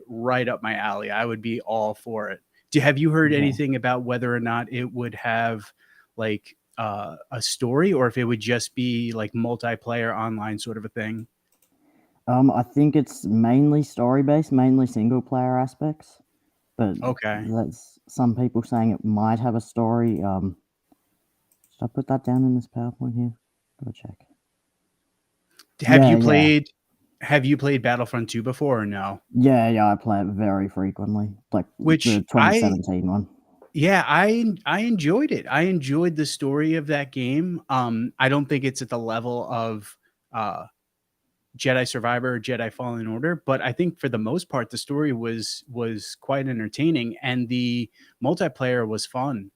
right up my alley. I would be all for it. Have you heard Yeah. anything about whether or not it would have like a story, or if it would just be like multiplayer online sort of a thing? I think it's mainly story-based, mainly single-player aspects, but Okay. there's some people saying it might have a story. Should I put that down in this PowerPoint here? Go check. Have Yeah, you yeah. played have you played Battlefront 2 before or no? Yeah, I play it very frequently, like Which the 2017 one. yeah, I enjoyed it. I enjoyed the story of that game. I don't think it's at the level of uh Jedi Survivor or Jedi Fallen Order, but I think for the most part the story was quite entertaining and the multiplayer was fun.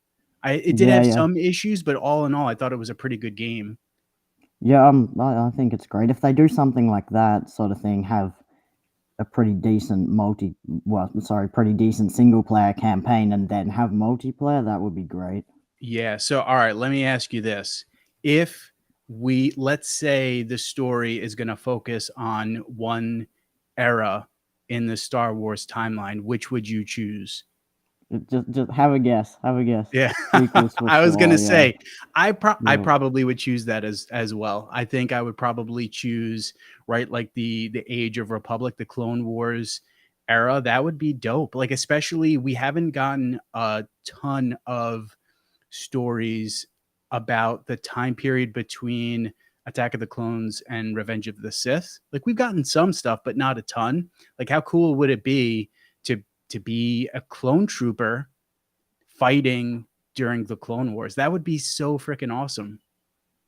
It did have Yeah. some issues, but all in all, I thought it was a pretty good game. Yeah, I think it's great. If they do something like that sort of thing, have a pretty decent pretty decent single player campaign and then have multiplayer, that would be great. Yeah. So, all right, let me ask you this. If let's say the story is going to focus on one era in the Star Wars timeline, which would you choose? Just have a guess. Have a guess. Yeah. Sequels for I was going to sure. Yeah. say I Yeah. probably would choose that as well. I think I would probably choose right like the Age of Republic, the Clone Wars era. That would be dope. Like especially we haven't gotten a ton of stories about the time period between Attack of the Clones and Revenge of the Sith. Like we've gotten some stuff, but not a ton. Like how cool would it be to be a clone trooper fighting during the Clone Wars? That would be so freaking awesome.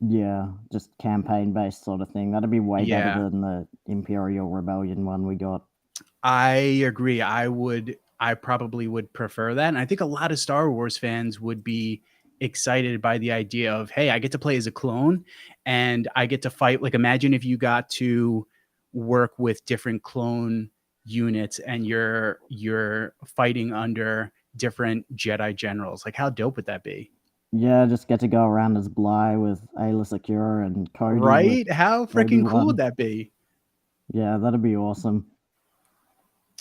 Yeah, just campaign based sort of thing. That'd be way better Yeah, than the Imperial Rebellion one we got. I agree. I probably would prefer that. And I think a lot of Star Wars fans would be excited by the idea of, hey, I get to play as a clone and I get to fight. Like, imagine if you got to work with different clone units and you're fighting under different Jedi generals. Like, how dope would that be? Yeah, just get to go around as Bly with Ayla Secure and Cody with Right? How freaking cool would Obi-Wan. that be? Yeah, that'd be awesome.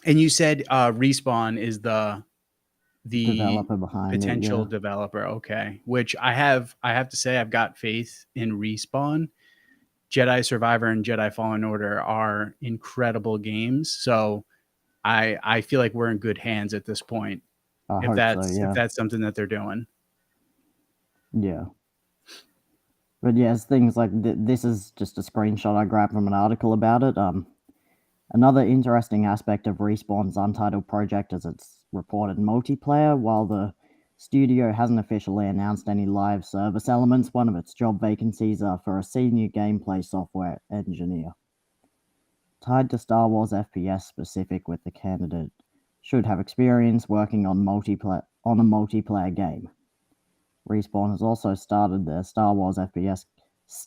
And you said Respawn is the Developer behind it, potential yeah. developer. Okay, which I have to say I've got faith in Respawn. Jedi Survivor and Jedi Fallen Order are incredible games, so I feel like we're in good hands at this point. I If hope so, if yeah. that's something that they're doing. Yeah. But yes, things like this is just a screenshot I grabbed from an article about it. Another interesting aspect of Respawn's Untitled project is its reported multiplayer. While the studio hasn't officially announced any live service elements, one of its job vacancies are for a senior gameplay software engineer. Tied to Star Wars FPS specific, with the candidate should have experience working on a multiplayer game. Respawn has also started their Star Wars FPS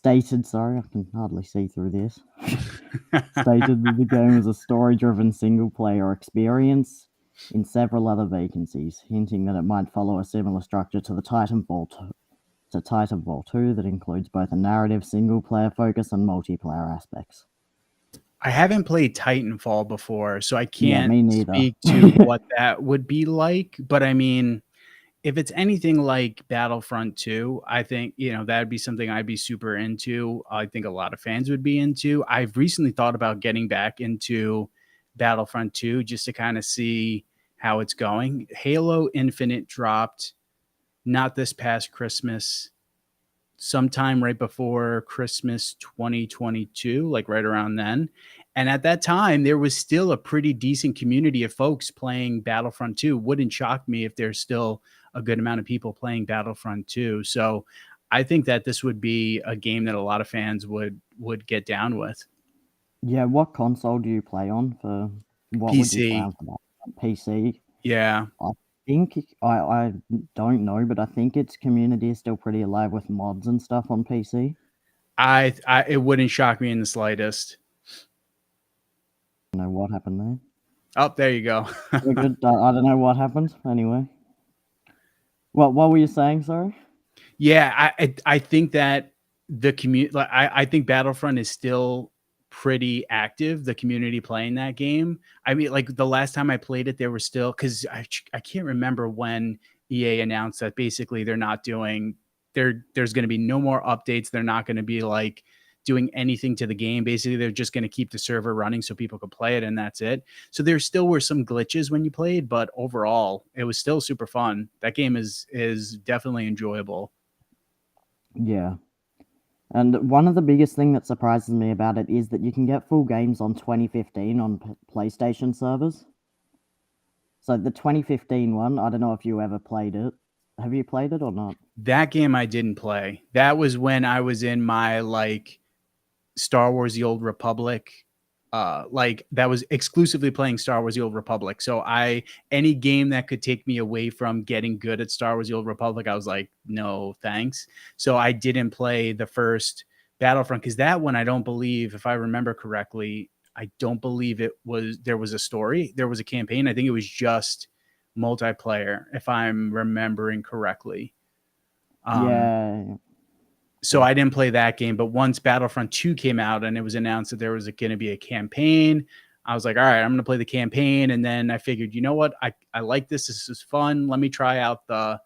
I can hardly see through this. Stated that the game is a story-driven single-player experience in several other vacancies, hinting that it might follow a similar structure to Titanfall 2 that includes both a narrative single-player focus and multiplayer aspects. I haven't played Titanfall before, so I Yeah, can't me neither. speak to what that would be like. But I mean, if it's anything like Battlefront 2, I think, that'd be something I'd be super into. I think a lot of fans would be into. I've recently thought about getting back into Battlefront 2 just to kind of see how it's going. Halo Infinite dropped not this past Christmas, sometime right before Christmas 2022, like right around then. And at that time, there was still a pretty decent community of folks playing Battlefront 2. Wouldn't shock me if there's still a good amount of people playing Battlefront 2. So I think that this would be a game that a lot of fans would get down with. Yeah, what console do you play on for? What would you play PC. on for that? PC? Yeah. I think I don't know, but I think its community is still pretty alive with mods and stuff on PC. I it wouldn't shock me in the slightest. I don't know what happened there. Oh, there you go. We're good. I don't know what happened. Anyway, what were you saying? Sorry. Yeah, I think that the community, like, I think Battlefront is still pretty active, the community playing that game. I mean, like the last time I played it, there were still, because I can't remember when EA announced that basically they're not doing there's going to be no more updates. They're not going to be like doing anything to the game. Basically, they're just going to keep the server running so people could play it, and that's it. So there still were some glitches when you played, but overall, it was still super fun. That game is definitely enjoyable. Yeah. And one of the biggest thing that surprises me about it is that you can get full games on 2015 on PlayStation servers. So the 2015 one, I don't know if you ever played it. Have you played it or not? That game I didn't play. That was when I was in my like Star Wars: The Old Republic. Like that was exclusively playing Star Wars: The Old Republic. So any game that could take me away from getting good at Star Wars: The Old Republic, I was like, no, thanks. So I didn't play the first Battlefront because that one I don't believe, if I remember correctly, I don't believe there was a story, there was a campaign. I think it was just multiplayer, if I'm remembering correctly. Yeah. So I didn't play that game, but once Battlefront 2 came out and it was announced that there was going to be a campaign, I was like, all right, I'm going to play the campaign. And then I figured, you know what? I like this. This is fun. Let me try out the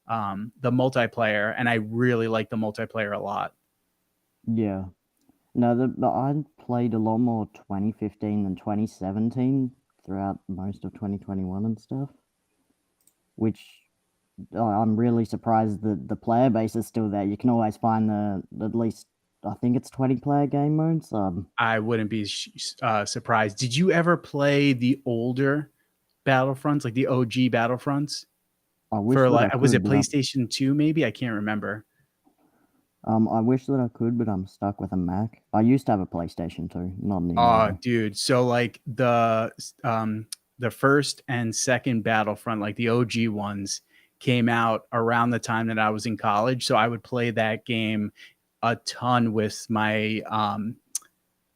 multiplayer. And I really like the multiplayer a lot. Yeah. No, but I played a lot more 2015 than 2017 throughout most of 2021 and stuff, which I'm really surprised that the player base is still there. You can always find at least, I think it's 20-player game modes. I wouldn't be surprised. Did you ever play the older Battlefronts, like the OG Battlefronts? I wish For that I like, was could, it but PlayStation 2 maybe? I can't remember. I wish that I could, but I'm stuck with a Mac. I used to have a PlayStation 2, not anymore though. Dude. So like the first and second Battlefront, like the OG ones, came out around the time that I was in college. So I would play that game a ton with my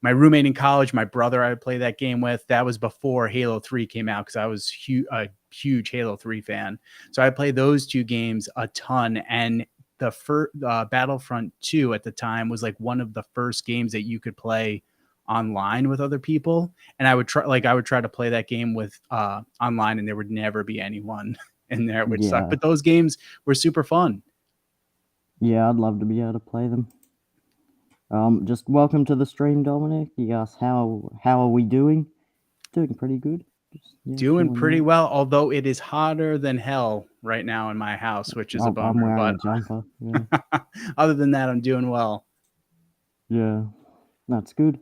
roommate in college, my brother I would play that game with. That was before Halo 3 came out because I was a huge Halo 3 fan. So I played those two games a ton. And the first Battlefront 2 at the time was like one of the first games that you could play online with other people. And I would try to play that game with online, and there would never be anyone in there, which sucked. Yeah, But those games were super fun. yeah, I'd love to be able to play them. Just welcome to the stream, Dominic. You asked how are we doing? Doing pretty good. Just, yeah, Doing chilling pretty out. well, although it is hotter than hell right now in my house, which is a I'm bummer. wearing But a jumper. Yeah, other than that, I'm doing well. yeah, that's good.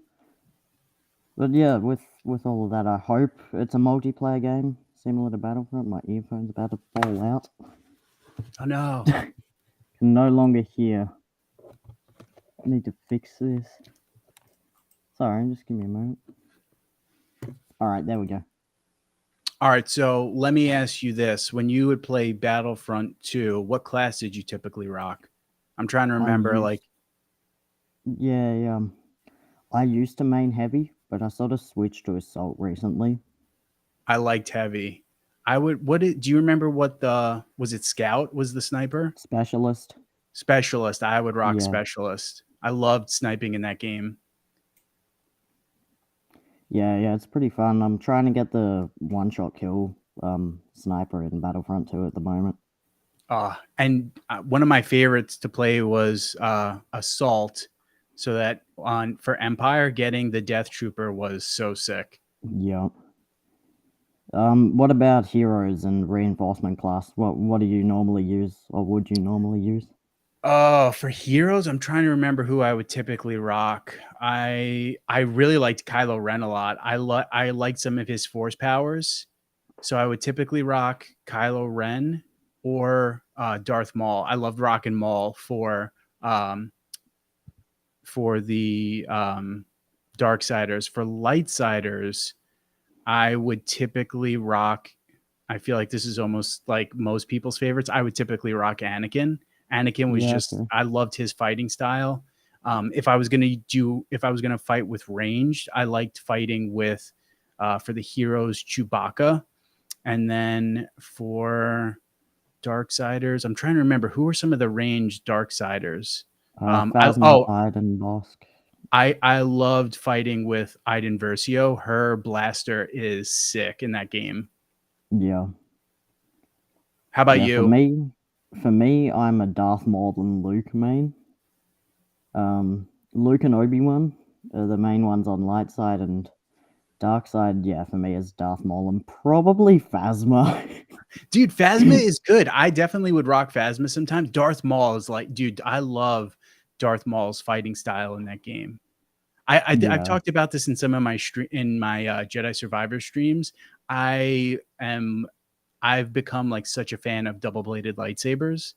But yeah, with all of that, I hope it's a multiplayer game similar to Battlefront. My earphone's about to fall out. Oh no. Can no longer hear. I need to fix this. Sorry, just give me a moment. All right, there we go. All right, so let me ask you this. When you would play Battlefront 2, what class did you typically rock? I'm trying to I remember, used, like, yeah, I used to main heavy, but I sort of switched to assault recently. I liked heavy. Do you remember what was it Scout was the sniper? Specialist. Specialist. I would rock Yeah, Specialist. I loved sniping in that game. yeah, it's pretty fun. I'm trying to get the one-shot kill sniper in Battlefront 2 at the moment. And one of my favorites to play was Assault, so that for Empire, getting the Death Trooper was so sick. Yeah. What about heroes and reinforcement class? What do you normally use, or would you normally use? Oh, for heroes, I'm trying to remember who I would typically rock. I really liked Kylo Ren a lot. I liked some of his force powers, so I would typically rock Kylo Ren or Darth Maul. I loved rocking Maul for the Darksiders. For Lightsiders, I would typically rock. I feel like this is almost like most people's favorites. I would typically rock Anakin. Anakin was Yeah, just, okay. I loved his fighting style. If I was gonna fight with ranged, I liked fighting with, for the heroes, Chewbacca, and then for Darksiders, I'm trying to remember who are some of the ranged Darksiders. Phasma, Oh, Hyde, and Bosk. I loved fighting with Iden Versio. Her blaster is sick in that game. Yeah. How about Yeah, you? for me, I'm a Darth Maul and Luke main. Luke and Obi-Wan are the main ones on light side, and dark side, yeah, for me is Darth Maul and probably Phasma. Dude, Phasma is good. I definitely would rock Phasma sometimes. Darth Maul is like, dude, I love Darth Maul's fighting style in that game. I've Yeah, talked about this in some of my Jedi Survivor streams. I am I've become like such a fan of double bladed lightsabers,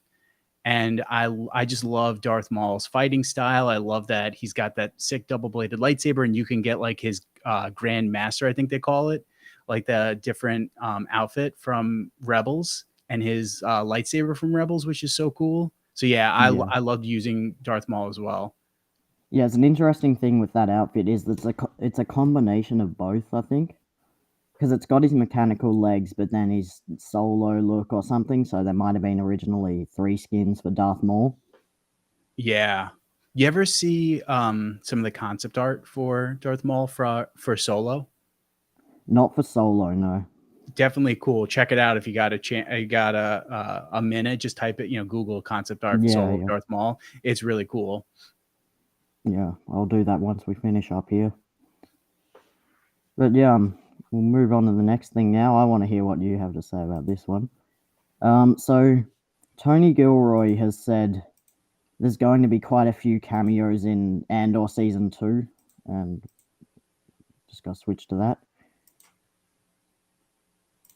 and I just love Darth Maul's fighting style. I love that he's got that sick double bladed lightsaber, and you can get like his Grand Master, I think they call it, like the different outfit from Rebels, and his lightsaber from Rebels, which is so cool. So yeah, yeah. I loved using Darth Maul as well. Yeah, it's an interesting thing with that outfit is that it's a combination of both, I think. Because it's got his mechanical legs, but then his solo look or something, so there might have been originally 3 skins for Darth Maul. Yeah. You ever see some of the concept art for Darth Maul for Solo? Not for solo, no. Definitely cool. Check it out if you got a chance. You got a minute. Just type it. Google concept art Yeah, Solo yeah. Darth Maul. It's really cool. Yeah, I'll do that once we finish up here. But yeah, we'll move on to the next thing now. I want to hear what you have to say about this one. So Tony Gilroy has said there's going to be quite a few cameos in Andor season 2, and just gotta switch to that.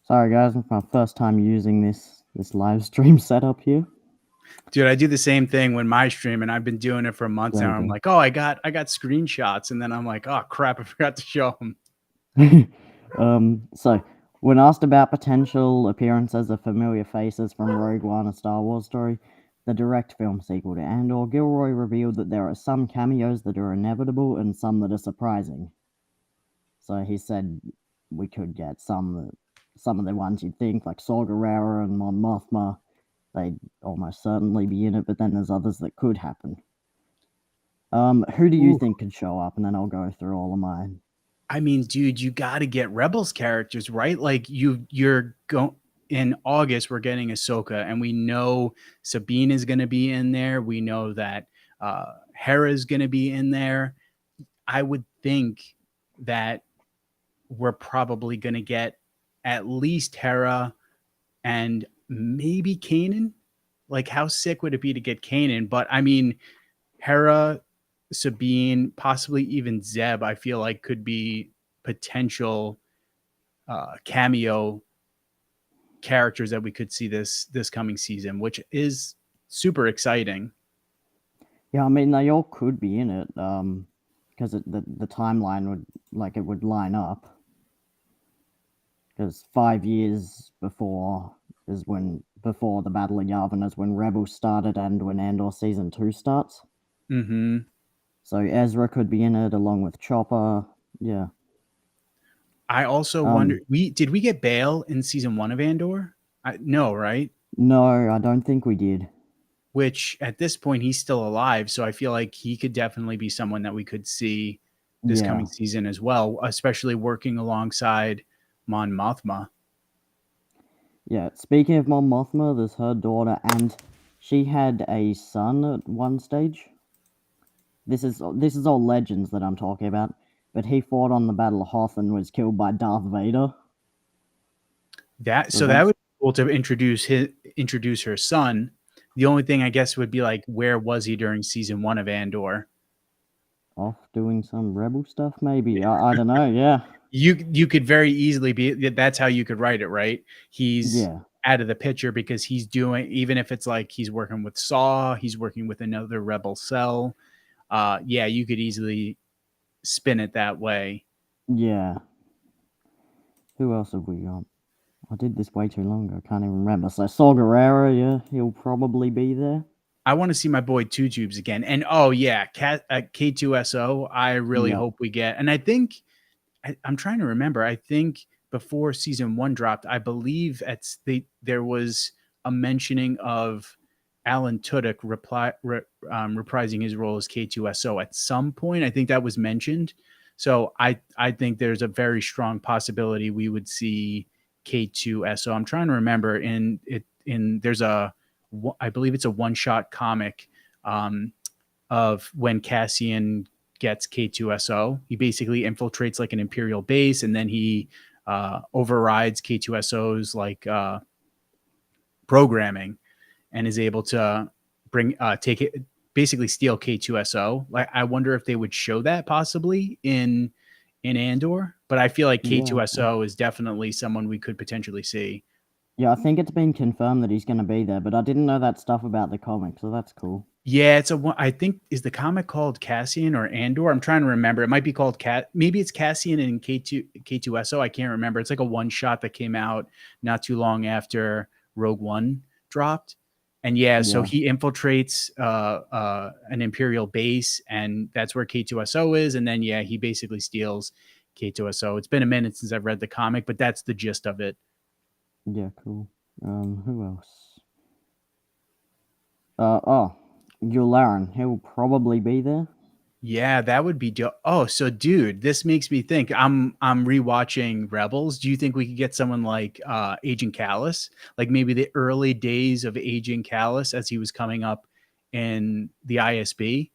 Sorry guys, it's my first time using this live stream setup here. Dude, I do the same thing when my stream, and I've been doing it for months There now. you I'm go. like, oh, I got screenshots, and then I'm like, oh crap, I forgot to show them. So, when asked about potential appearances of familiar faces from Rogue One, a Star Wars story, the direct film sequel to Andor, Gilroy revealed that there are some cameos that are inevitable and some that are surprising. So he said we could get some of the ones you'd think, like Saw Gerrera and Mon Mothma, they'd almost certainly be in it, but then there's others that could happen. Who do you Ooh. think could show up? And then I'll go through all of mine. I mean, dude, you got to get Rebels characters, right? Like you're going in August, we're getting Ahsoka, and we know Sabine is going to be in there. We know that Hera is going to be in there. I would think that we're probably going to get at least Hera and maybe Kanan. Like, how sick would it be to get Kanan? But I mean, Hera, Sabine, possibly even Zeb, I feel like could be potential cameo characters that we could see this coming season, which is super exciting. Yeah, I mean they all could be in it, because the timeline would line up. Because 5 years before the Battle of Yavin is when Rebels started and when Andor season 2 starts. Mm-hmm. So Ezra could be in it along with Chopper. Yeah. I also wonder, Um. did we get Bale in season 1 of Andor? No, right? No, I don't think we did. Which at this point he's still alive, so I feel like he could definitely be someone that we could see this coming Yeah. season as well, especially working alongside Mon Mothma. Yeah. Speaking of Mon Mothma, there's her daughter, and she had a son at one stage. This is all legends that I'm talking about. But he fought on the Battle of Hoth and was killed by Darth Vader. That So so that that's would be cool to introduce her son. The only thing I guess would be like, where was he during season 1 of Andor? off doing some rebel stuff, maybe. I don't know. Yeah. You could very easily be, that's how you could write it, right? He's Yeah. out of the picture because he's doing, even if it's like he's working with Saw, he's working with another rebel cell. Yeah, you could easily spin it that way. Yeah. Who else have we got? I did this way too long ago. I can't even remember. So Saw Gerrera, yeah, he'll probably be there. I want to see my boy Two Tubes again. And oh yeah, K2SO, I really Yeah. hope we get. And I think I'm trying to remember. I think before season 1 dropped, I believe there was a mentioning of Alan Tudyk reprising his role as K2SO at some point. I think that was mentioned. So I think there's a very strong possibility we would see K2SO. I'm trying to remember there's I believe it's a one shot comic of when Cassian gets K2SO. He basically infiltrates like an Imperial base, and then he overrides K2SO's like programming, and is able to take it, basically steal K2SO. Like, I wonder if they would show that possibly in Andor, but I feel like Yeah. K2SO is definitely someone we could potentially see. Yeah, I think it's been confirmed that he's going to be there, but I didn't know that stuff about the comic, so that's cool. Yeah, it's a one. I think, is the comic called Cassian or Andor? I'm trying to remember. It might be called Maybe it's Cassian and K2SO. I can't remember. It's like a one shot that came out not too long after Rogue One dropped. And yeah, so Yeah. he infiltrates an Imperial base, and that's where K2SO is. And then yeah, he basically steals K2SO. It's been a minute since I've read the comic, but that's the gist of it. Yeah, cool. Who else? Yularen. He'll probably be there. Yeah, that would be dope. Oh, so dude, this makes me think. I'm rewatching Rebels. Do you think we could get someone like Agent Callus? Like maybe the early days of Agent Callus as he was coming up in the ISB?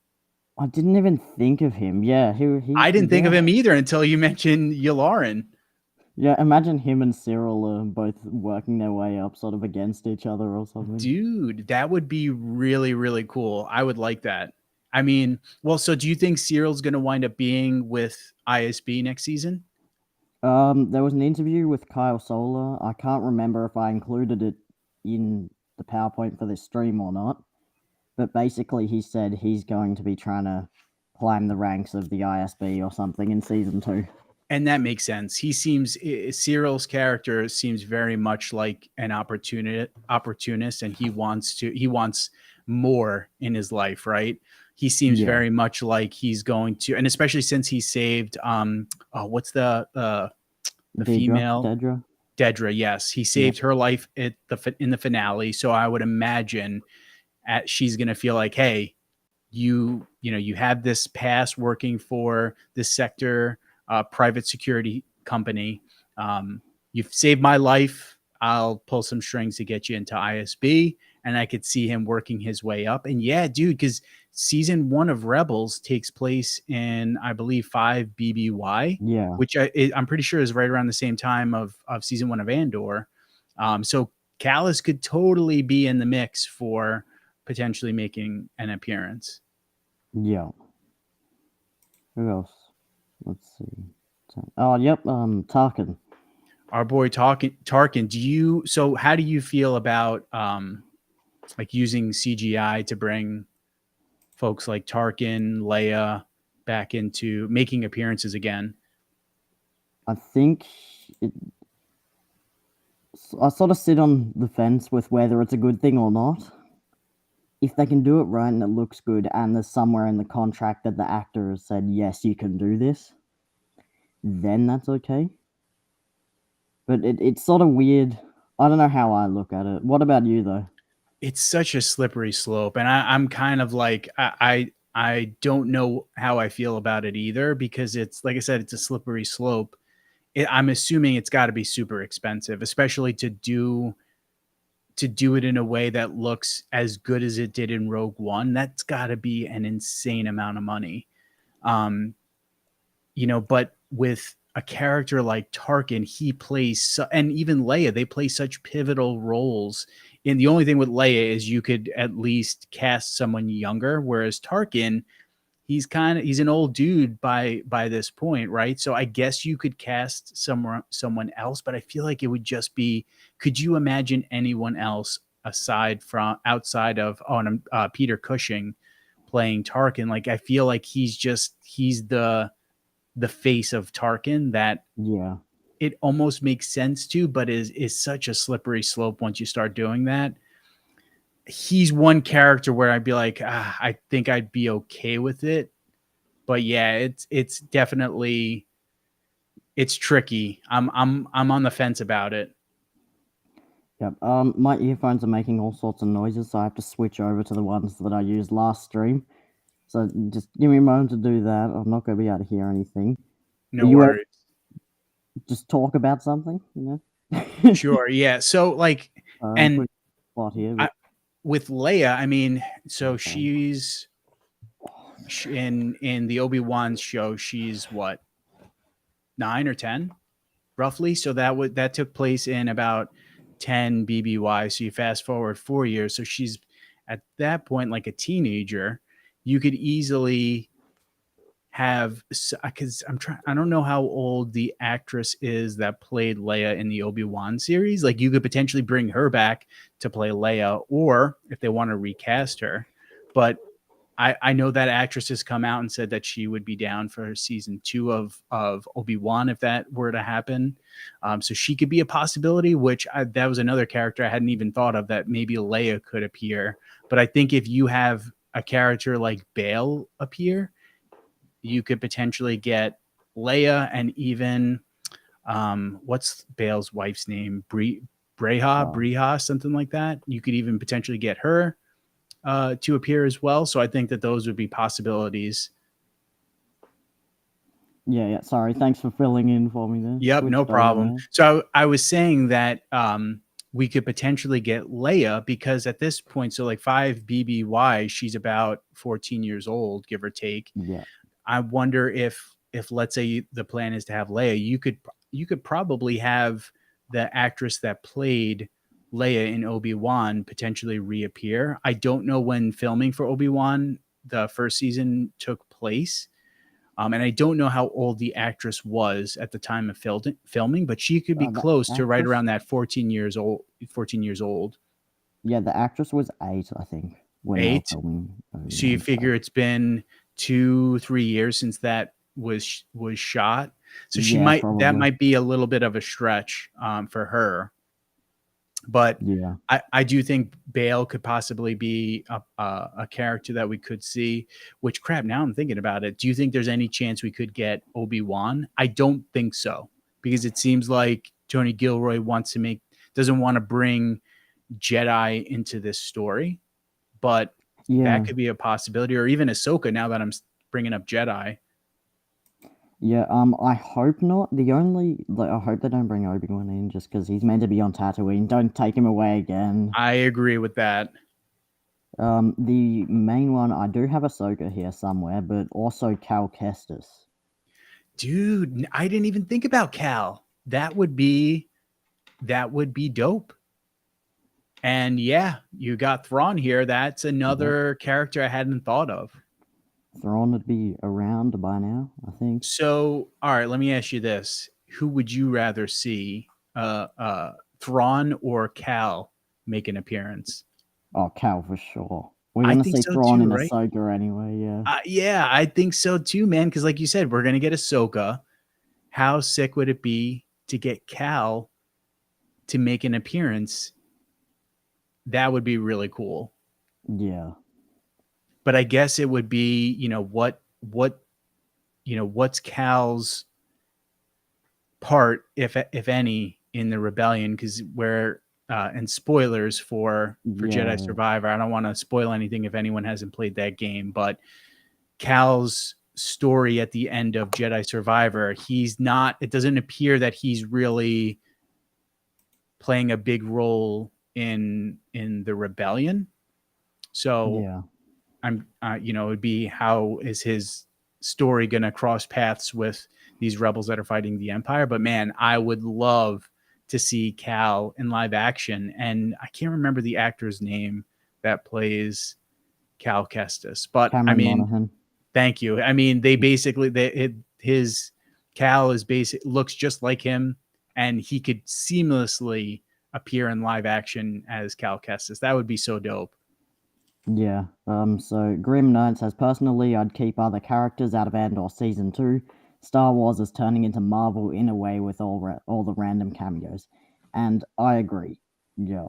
I didn't even think of him. Yeah, I didn't think of yeah. him either until you mentioned Yularen. Yeah, imagine him and Cyril are both working their way up sort of against each other or something. Dude, that would be really, really cool. I would like that. I mean, well, so do you think Cyril's going to wind up being with ISB next season? There was an interview with Kyle Solar. I can't remember if I included it in the PowerPoint for this stream or not, but basically he said he's going to be trying to climb the ranks of the ISB or something in season 2. And that makes sense. Cyril's character seems very much like an opportunist, and he wants more in his life, right? He seems Yeah. very much like he's going to, and especially since he saved what's the female Dedra. Dedra? Yes, he Yeah. saved her life in the finale. So I would imagine she's gonna feel like, hey, you have this past working for this sector private security company. You've saved my life. I'll pull some strings to get you into ISB. And I could see him working his way up. And yeah, dude, because season 1 of Rebels takes place in, I believe, 5 BBY, Yeah. which I'm pretty sure is right around the same time of season 1 of Andor. So Callus could totally be in the mix for potentially making an appearance. Yeah. Who else? Let's see. Oh, yep. Tarkin. Our boy Tarkin. So how do you feel about like using CGI to bring folks like Tarkin, Leia back into making appearances again? I think I sort of sit on the fence with whether it's a good thing or not. If they can do it right and it looks good, and there's somewhere in the contract that the actor has said, yes, you can do this, then that's okay. But it's sort of weird. I don't know how I look at it. What about you, though? It's such a slippery slope, and I'm kind of like I don't know how I feel about it either, because it's like I said, it's a slippery slope. I'm assuming it's got to be super expensive, especially to do it in a way that looks as good as it did in Rogue One. That's got to be an insane amount of money. Um, but with a character like Tarkin, he plays, and even Leia, they play such pivotal roles. And the only thing with Leia is you could at least cast someone younger, whereas Tarkin, he's an old dude by this point, right? So I guess you could cast someone else, but I feel like it would just be. Could you imagine anyone else outside of Peter Cushing playing Tarkin? Like, I feel like he's the face of Tarkin that Yeah. it almost makes sense to, but is such a slippery slope once you start doing that. He's one character where I'd be like, I think I'd be okay with it, but yeah, it's definitely it's tricky. I'm on the fence about it. Yep. My earphones are making all sorts of noises, so I have to switch over to the ones that I used last stream. So just give me a moment to do that. I'm not going to be able to hear anything. Are No you able worries. to just talk about something? You know. Sure. Yeah. So like, I'm and pretty spot here, I, but with Leia, I mean, so okay. she's in the Obi-Wan show. She's what, 9 or 10, roughly. So that took place in about 10 BBY. So you fast forward 4 years. So she's at that point like a teenager. You could easily have, because I don't know how old the actress is that played Leia in the Obi-Wan series. Like you could potentially bring her back to play Leia, or if they want to recast her. But I know that actress has come out and said that she would be down for season 2 of Obi-Wan if that were to happen. So she could be a possibility, that was another character I hadn't even thought of, that maybe Leia could appear. But I think if you have a character like Bail appear, you could potentially get Leia, and even what's Bail's wife's name? Oh, Breha, something like that. You could even potentially get her to appear as well. So I think that those would be possibilities. yeah. Sorry. Thanks for filling in for me there. Yep, no Switched over problem. now. So I was saying that we could potentially get Leia, because at this point, so like 5 BBY, she's about 14 years old, give or take. Yeah. I wonder if let's say the plan is to have Leia, you could probably have the actress that played Leia in Obi-Wan potentially reappear. I don't know when filming for Obi-Wan the first season took place. And I don't know how old the actress was at the time of filming, but she could be The close to right actress. around that 14 years old. 14 years old, Yeah, the actress was 8, I think, when they were 8. filming So you Obi-Wan. So figure it's been 2-3 years since that was shot. So yeah, that probably. might be a little bit of a stretch for her. But Yeah. I do think Bale could possibly be a character that we could see. Which, crap, now I'm thinking about it. Do you think there's any chance we could get Obi-Wan? I don't think so, because it seems like Tony Gilroy doesn't want to bring Jedi into this story, but that Yeah. could be a possibility. Or even Ahsoka, now that I'm bringing up Jedi. Yeah, I hope not. I hope they don't bring Obi-Wan in just because he's meant to be on Tatooine. Don't take him away again. I agree with that. The main one, I do have Ahsoka here somewhere, but also Cal Kestis. Dude, I didn't even think about Cal. That would be dope. And yeah, you got Thrawn here. That's Yep. another character I hadn't thought of. Thrawn would be around by now, I think. So, all right, let me ask you this. Who would you rather see, Thrawn or Cal, make an appearance? Oh, Cal for sure. We're I gonna think see so Thrawn too, in right? Ahsoka anyway, yeah. Yeah, I think so too, man. Because like you said, we're gonna get Ahsoka. How sick would it be to get Cal to make an appearance? That would be really cool. Yeah. But I guess it would be, what's Cal's part, if any, in the rebellion? Because we're and spoilers for Jedi Yeah. Survivor. I don't want to spoil anything if anyone hasn't played that game, but Cal's story at the end of Jedi Survivor, it doesn't appear that he's really playing a big role in the rebellion. So Yeah. it would be, how is his story going to cross paths with these rebels that are fighting the Empire? But man, I would love to see Cal in live action. And I can't remember the actor's name that plays Cal Kestis, but I Cameron mean, Monaghan. thank you. I mean, his Cal looks just like him, and he could seamlessly appear in live action as Cal Kestis. That would be so dope. Yeah. So Grim Knight says, personally, I'd keep other characters out of Andor Season 2. Star Wars is turning into Marvel in a way with all the random cameos. And I agree. Yeah.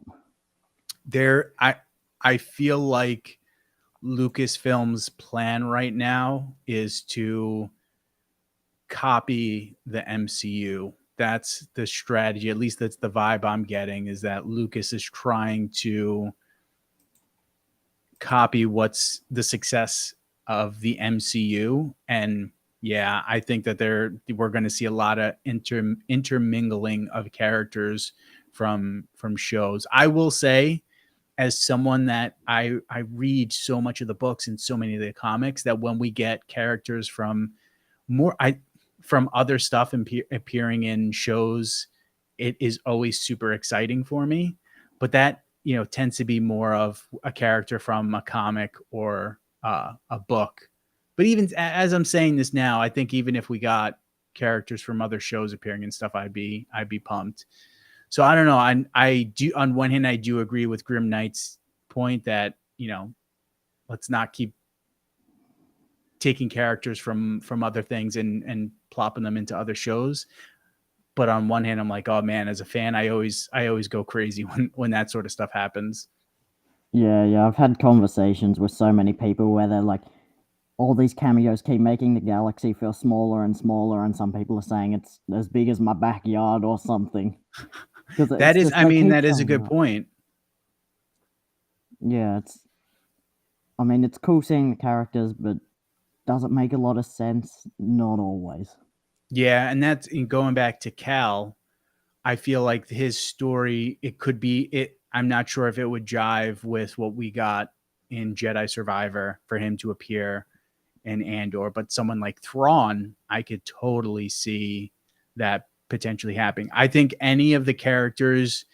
I feel like Lucasfilm's plan right now is to copy the MCU. that's the strategy. At least that's the vibe I'm getting, is that Lucas is trying to copy what's the success of the MCU. And yeah, I think that we're going to see a lot of intermingling of characters from shows. I will say, as someone that I read so much of the books and so many of the comics, that when we get characters from more I from other stuff appearing in shows, it is always super exciting for me. But that, tends to be more of a character from a comic or a book. But even as I'm saying this now, I think even if we got characters from other shows appearing and stuff, I'd be pumped. So I don't know. I do, on one hand, I do agree with Grim Knight's point that, let's not keep taking characters from other things and plopping them into other shows. But on one hand, I'm like, oh man, as a fan, I always go crazy when that sort of stuff happens. Yeah, I've had conversations with so many people where they're like, all these cameos keep making the galaxy feel smaller and smaller, and some people are saying it's as big as my backyard or something. Because That it's is, just I they mean, keep that is a showing good up. point. Yeah, I mean, it's cool seeing the characters, but does it make a lot of sense? Not always. Yeah, and that's going back to Cal. I feel like his story, it could be it. I'm not sure if it would jive with what we got in Jedi Survivor for him to appear in Andor, but someone like Thrawn, I could totally see that potentially happening. I think any of the characters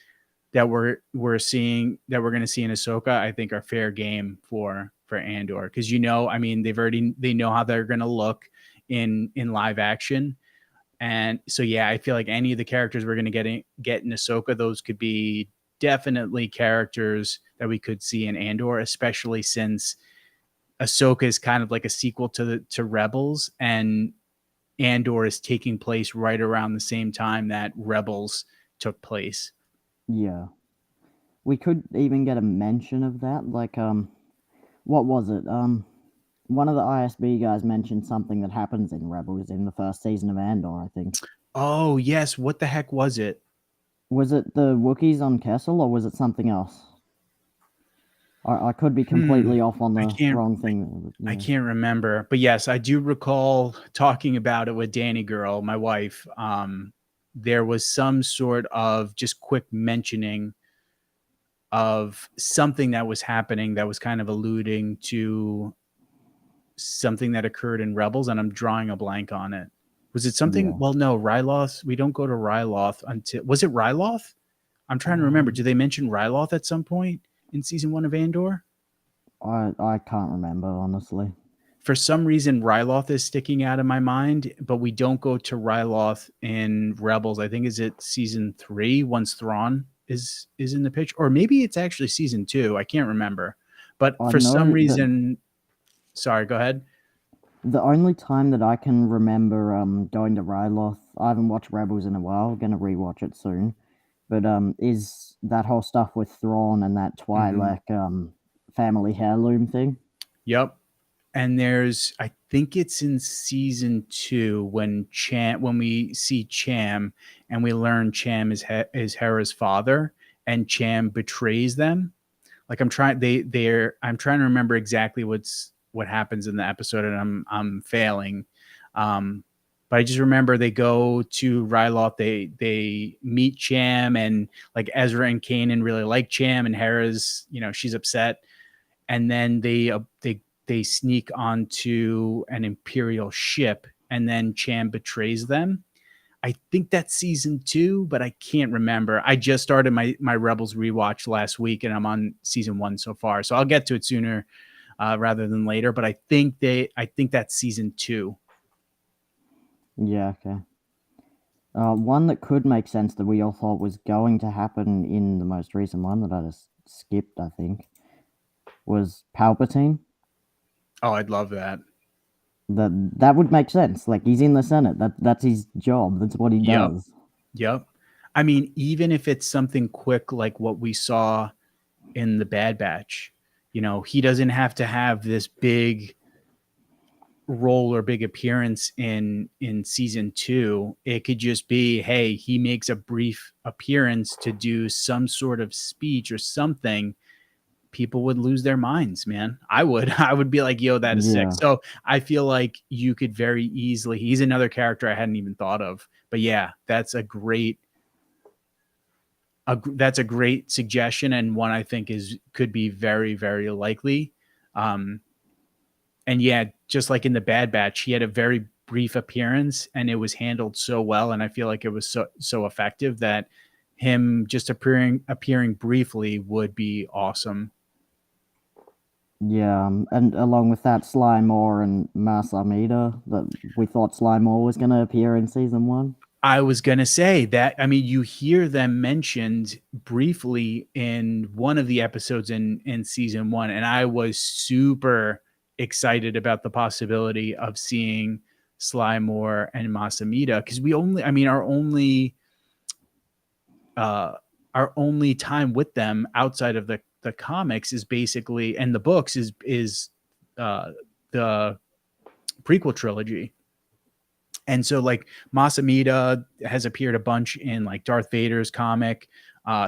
that we're seeing that we're going to see in Ahsoka, I think are fair game for Andor, because I mean, they know how they're going to look in live action. And so, yeah, I feel like any of the characters we're going to get in Ahsoka, those could be definitely characters that we could see in Andor, especially since Ahsoka is kind of like a sequel to Rebels, and Andor is taking place right around the same time that Rebels took place. Yeah. We could even get a mention of that. Like, what was it? One of the ISB guys mentioned something that happens in Rebels in the first season of Andor, I think. Oh yes, what the heck was it? Was it the Wookiees on Kessel, or was it something else? I could be Hmm. completely off on I the can't wrong I, thing. I Yeah. can't remember, but yes, I do recall talking about it with Danny Girl, my wife. There was some sort of just quick mentioning of something that was happening that was kind of alluding to something that occurred in Rebels, and I'm drawing a blank on it. Was it something? Yeah. Well, no, Ryloth. We don't go to Ryloth until, was it Ryloth? I'm trying to remember. Um, Do they mention Ryloth at some point in season one of Andor? I can't remember, honestly. For some reason, Ryloth is sticking out of my mind, but we don't go to Ryloth in Rebels. I think is it season 3 once Thrawn is in the pitch, or maybe it's actually season 2. I can't remember. But I for some know that reason, sorry, go ahead. the only time that I can remember going to Ryloth, I haven't watched Rebels in a while, gonna rewatch it soon. But is that whole stuff with Thrawn and that Mm-hmm. Twi'lek family heirloom thing? Yep. And I think it's in season 2 when we see Cham and we learn Cham is Hera's father, and Cham betrays them. Like I'm trying to remember exactly what happens in the episode, and I'm failing. Um, but I just remember they go to Ryloth, they meet Cham, and like Ezra and Kanan really like Cham, and Hera's, she's upset, and then they sneak onto an Imperial ship, and then Cham betrays them. I think that's season 2, but I can't remember. I just started my Rebels rewatch last week, and I'm on season 1 so far, so I'll get to it sooner rather than later. But I think that's season 2. Yeah, okay. One that could make sense that we all thought was going to happen in the most recent one that I just skipped, I think, was Palpatine. Oh, I'd love that. That would make sense. Like he's in the Senate. That's his job. That's what he Yep, does. yep. I mean, even if it's something quick like what we saw in the Bad Batch, he doesn't have to have this big role or big appearance in season 2. It could just be, hey, he makes a brief appearance to do some sort of speech or something. People would lose their minds, man. I would. I would be like, yo, that is sick. Yeah. So I feel like you could very easily, he's another character I hadn't even thought of. But yeah, that's a great suggestion, and one I think is could be very, very likely. Um, and yeah, just like in the Bad Batch, he had a very brief appearance, and it was handled so well, and I feel like it was so effective that him just appearing briefly would be awesome. Yeah, and along with that, Sly Moore and Masamida, that we thought Sly Moore was going to appear in season 1. I was gonna say that. I mean, you hear them mentioned briefly in one of the episodes in season 1, and I was super excited about the possibility of seeing Sly Moore and Masamida, because I mean, uh, our only time with them outside of the comics is basically, and the books is the prequel trilogy. And so like Masamida has appeared a bunch in like Darth Vader's comic.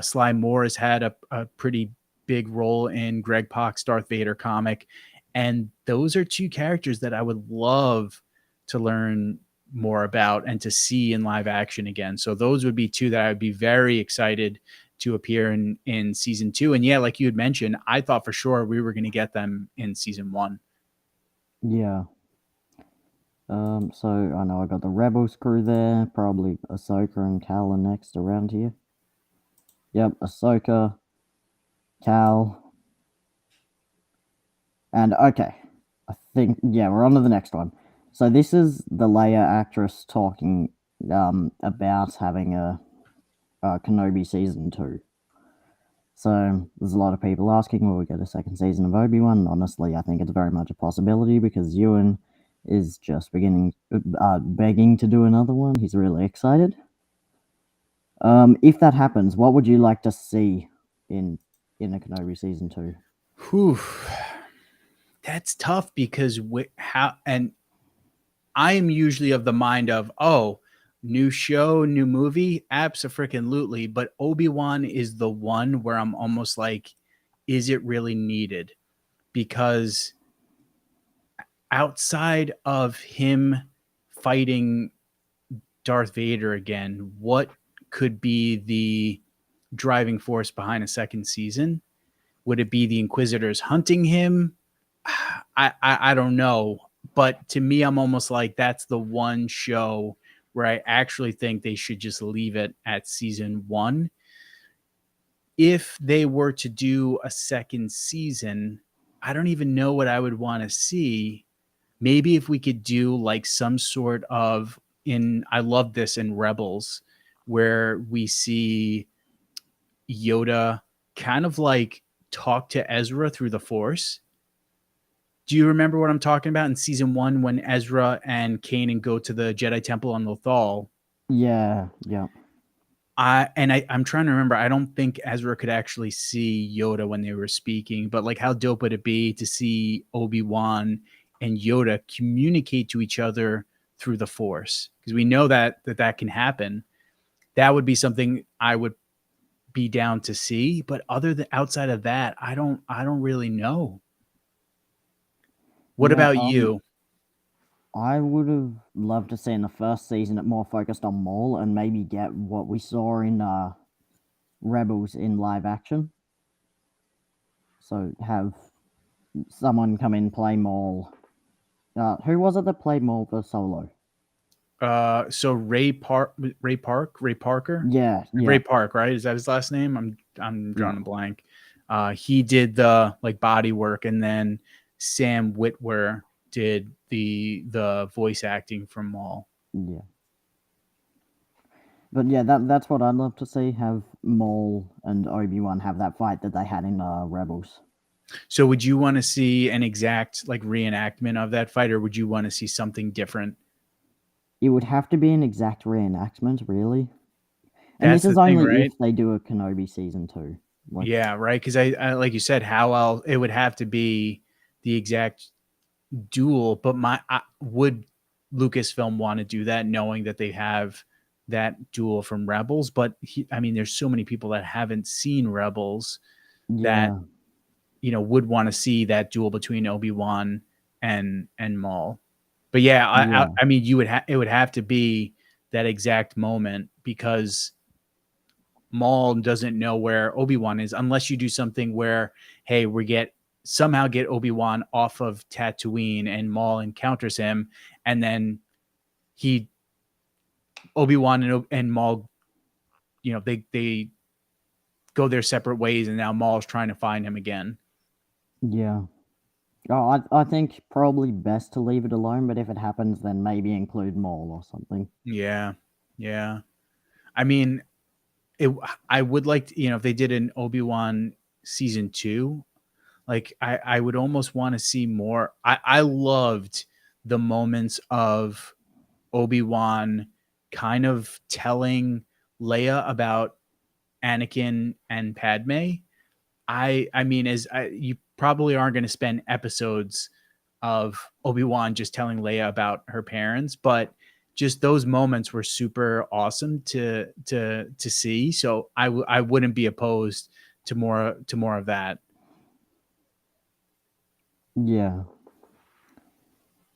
Sly Moore has had a pretty big role in Greg Pak's Darth Vader comic. And those are two characters that I would love to learn more about and to see in live action again. So those would be two that I would be very excited to appear in season 2. And yeah, like you had mentioned, I thought for sure we were going to get them in season 1. Yeah. So I know I got the Rebels crew there, probably Ahsoka and Cal are next around here. Yep, Ahsoka, Cal, and okay, I think, yeah, we're on to the next one. So this is the Leia actress talking about having a Kenobi season 2. So there's a lot of people asking, will we get a second season of Obi-Wan? Honestly, I think it's very much a possibility because Ewan is just begging to do another one. He's really excited. If that happens, what would you like to see in a Kenobi season 2? Whew. That's tough because how, and I am usually of the mind of, oh, new show, new movie, abso-freaking-lutely. But Obi-Wan is the one where I'm almost like, is it really needed? Because outside of him fighting Darth Vader again, what could be the driving force behind a second season? Would it be the Inquisitors hunting him? I don't know. But to me, I'm almost like that's the one show where I actually think they should just leave it at season 1. If they were to do a second season, I don't even know what I would want to see. Maybe if we could do like some sort of I love this in Rebels, where we see Yoda kind of like talk to Ezra through the Force. Do you remember what I'm talking about in season 1 when Ezra and Kanan go to the Jedi Temple on Lothal? Yeah. I'm trying to remember. I don't think Ezra could actually see Yoda when they were speaking, but like how dope would it be to see Obi-Wan and Yoda communicate to each other through the Force? Because we know that can happen. That would be something I would be down to see. But outside of that, I don't really know. What Yeah, about you? I would have loved to see in the first season it more focused on Maul and maybe get what we saw in Rebels in live action. So have someone come in play Maul. Who was it that played Maul for Solo? So Ray Parker, Yeah. Ray Park, right? Is that his last name? I'm drawing Yeah. a blank. He did the like body work, and then Sam Witwer did the voice acting from Maul. Yeah. But yeah, that's what I'd love to see. Have Maul and Obi-Wan have that fight that they had in Rebels. So would you want to see an exact like reenactment of that fight, or would you want to see something different? It would have to be an exact reenactment, really. And That's this the is thing, only right? if they do a Kenobi season 2. Like, Yeah, right. Because I like you said, how else it would have to be the exact duel, but would Lucasfilm want to do that, knowing that they have that duel from Rebels? But I mean, there's so many people that haven't seen Rebels that Yeah, would want to see that duel between Obi-Wan and Maul. But yeah, yeah, I mean, it would have to be that exact moment, because Maul doesn't know where Obi-Wan is unless you do something where, hey, somehow get Obi-Wan off of Tatooine and Maul encounters him, and then he Obi-Wan and Maul, they go their separate ways, and now Maul's trying to find him again. yeah. Oh, I think probably best to leave it alone, but if it happens, then maybe include Maul or something. Yeah. Yeah. I mean, it I would like to, if they did an Obi-Wan season 2, like I would almost want to see more. I loved the moments of Obi-Wan kind of telling Leia about Anakin and Padme. I mean, you probably aren't going to spend episodes of Obi-Wan just telling Leia about her parents, but just those moments were super awesome to see. So I wouldn't be opposed to more of that. Yeah.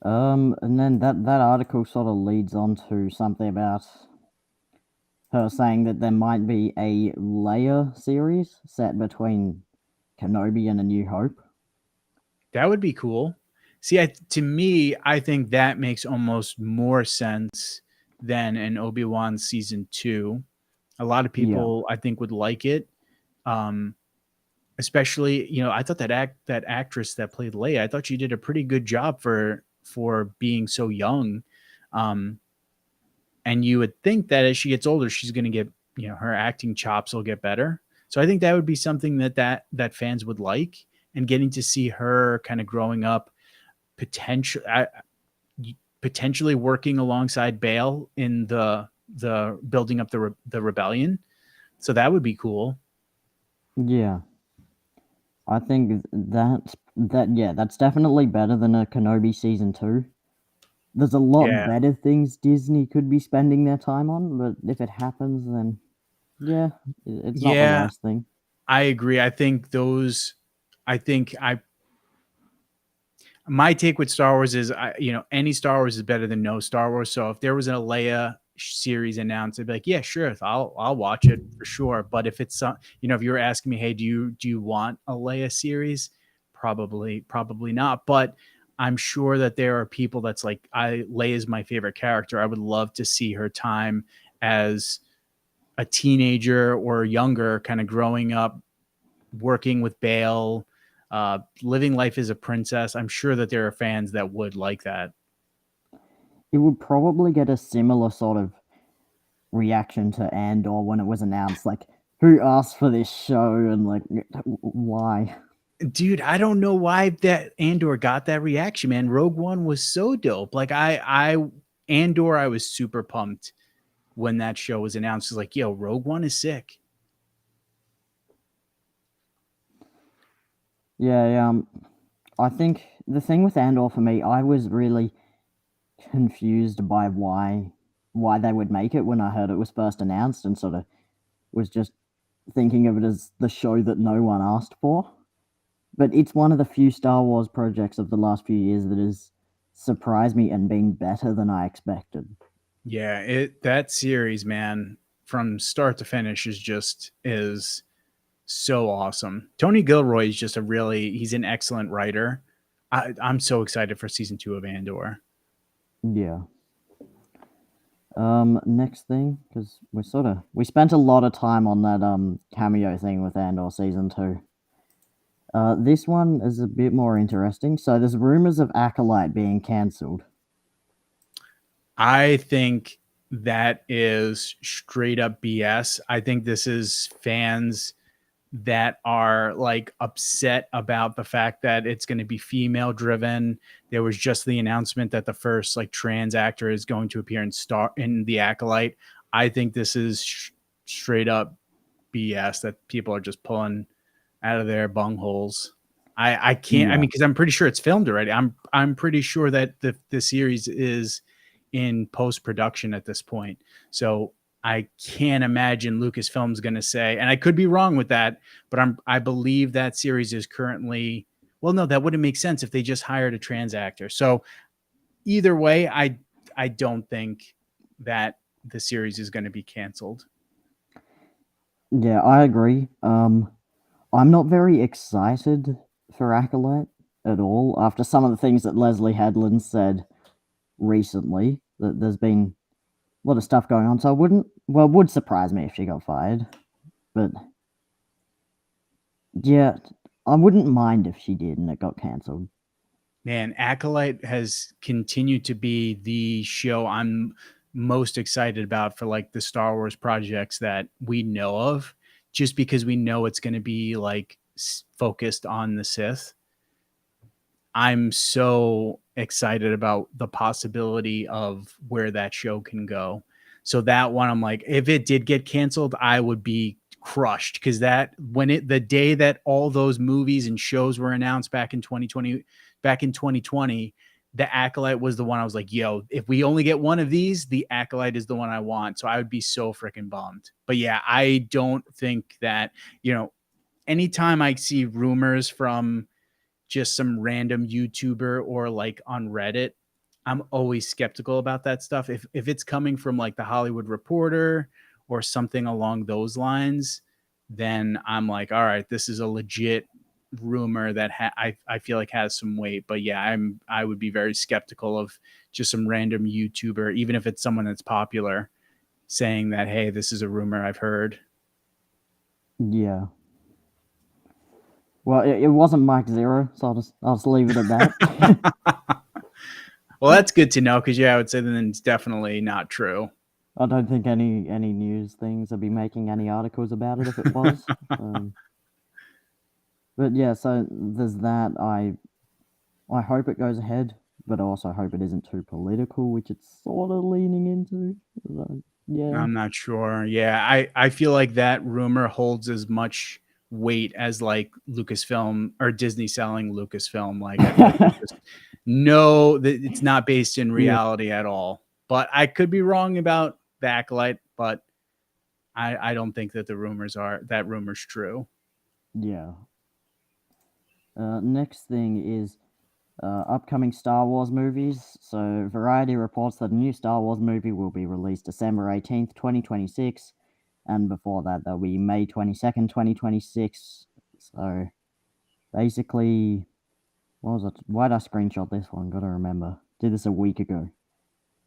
And then that article sort of leads on to something about her saying that there might be a Leia series set between Kenobi and A New Hope. That would be cool. See, to me, I think that makes almost more sense than an Obi-Wan season 2. A lot of Yeah. people, I think, would like it. Um, Especially, I thought that actress that played Leia, I thought she did a pretty good job for being so young. Um, and you would think that as she gets older, she's going to get, her acting chops will get better. So I think that would be something that fans would like, and getting to see her kind of growing up, potentially working alongside Bale in the building up the rebellion. So that would be cool. Yeah. I think that's definitely better than a Kenobi season 2. There's a lot Yeah. better things Disney could be spending their time on, but if it happens, then yeah, it's not the Yeah, worst thing. I agree. I think I my take with Star Wars is, any Star Wars is better than no Star Wars. So if there was a Leia series announced, I'd be like, yeah, sure, I'll watch it for sure. But if it's if you were asking me, hey, do you want a Leia series? Probably not. But I'm sure that there are people that's like, Leia is my favorite character. I would love to see her time as a teenager or younger, kind of growing up, working with Bale, living life as a princess. I'm sure that there are fans that would like that. It would probably get a similar sort of reaction to Andor when it was announced. Like, who asked for this show and like why? Dude, I don't know why that Andor got that reaction, man. Rogue One was so dope. Like, Andor, I was super pumped when that show was announced. It's like, yo, Rogue One is sick. Yeah, I think the thing with Andor for me, I was really confused by why they would make it when I heard it was first announced, and sort of was just thinking of it as the show that no one asked for. But it's one of the few Star Wars projects of the last few years that has surprised me and been better than I expected. Yeah, that series, man, from start to finish is so awesome. Tony Gilroy is just he's an excellent writer. I'm so excited for season 2 of Andor. Yeah. Next thing, because we spent a lot of time on that cameo thing with Andor season 2. This one is a bit more interesting. So there's rumors of Acolyte being cancelled. I think that is straight up BS. I think this is fans that are like upset about the fact that it's going to be female driven. There was just the announcement that the first like trans actor is going to appear in the Acolyte. I think this is straight up BS that people are just pulling out of their bungholes. I can't. I Yeah. mean, because I'm pretty sure it's filmed already. I'm pretty sure that the series is in post production at this point. So I can't imagine Lucasfilm's going to say, and I could be wrong with that, but I believe that series is currently. Well, no, that wouldn't make sense if they just hired a trans actor. So either way, I don't think that the series is going to be canceled. Yeah, I agree. I'm not very excited for Acolyte at all after some of the things that Leslie Headland said recently. That there's been a lot of stuff going on, so it would surprise me if she got fired. But yeah, I wouldn't mind if she did and it got cancelled. Man, Acolyte has continued to be the show I'm most excited about for like the Star Wars projects that we know of, just because we know it's going to be like focused on the Sith. I'm so excited about the possibility of where that show can go. So that one, I'm like, if it did get canceled, I would be crushed, because the day that all those movies and shows were announced back in 2020, the Acolyte was the one I was like, yo, if we only get one of these, the Acolyte is the one I want. So I would be so freaking bummed. But yeah, I don't think that, anytime I see rumors from just some random YouTuber or like on Reddit, I'm always skeptical about that stuff. If it's coming from like the Hollywood Reporter or something along those lines, then I'm like, all right, this is a legit rumor that I feel like has some weight. But yeah, I would be very skeptical of just some random YouTuber, even if it's someone that's popular, saying that, hey, this is a rumor I've heard. Yeah. Well, it wasn't Mike Zero, so I'll just leave it at that. Well, that's good to know, because yeah, I would say then it's definitely not true. I don't think any news things would be making any articles about it if it was. But yeah, so there's that. I hope it goes ahead, but I also hope it isn't too political, which it's sort of leaning into. Yeah. I'm not sure. Yeah, I feel like that rumor holds as much weight as like Lucasfilm or Disney selling Lucasfilm. Like, I feel like there's just no, it's not based in Yeah. reality at all. But I could be wrong about the Acolyte, but I don't think that that rumor's true. Yeah. Next thing is upcoming Star Wars movies. So, Variety reports that a new Star Wars movie will be released December 18th, 2026. And before that, that'll be May 22nd, 2026. So, basically, what was it? Why'd I screenshot this one? Gotta remember. Did this a week ago.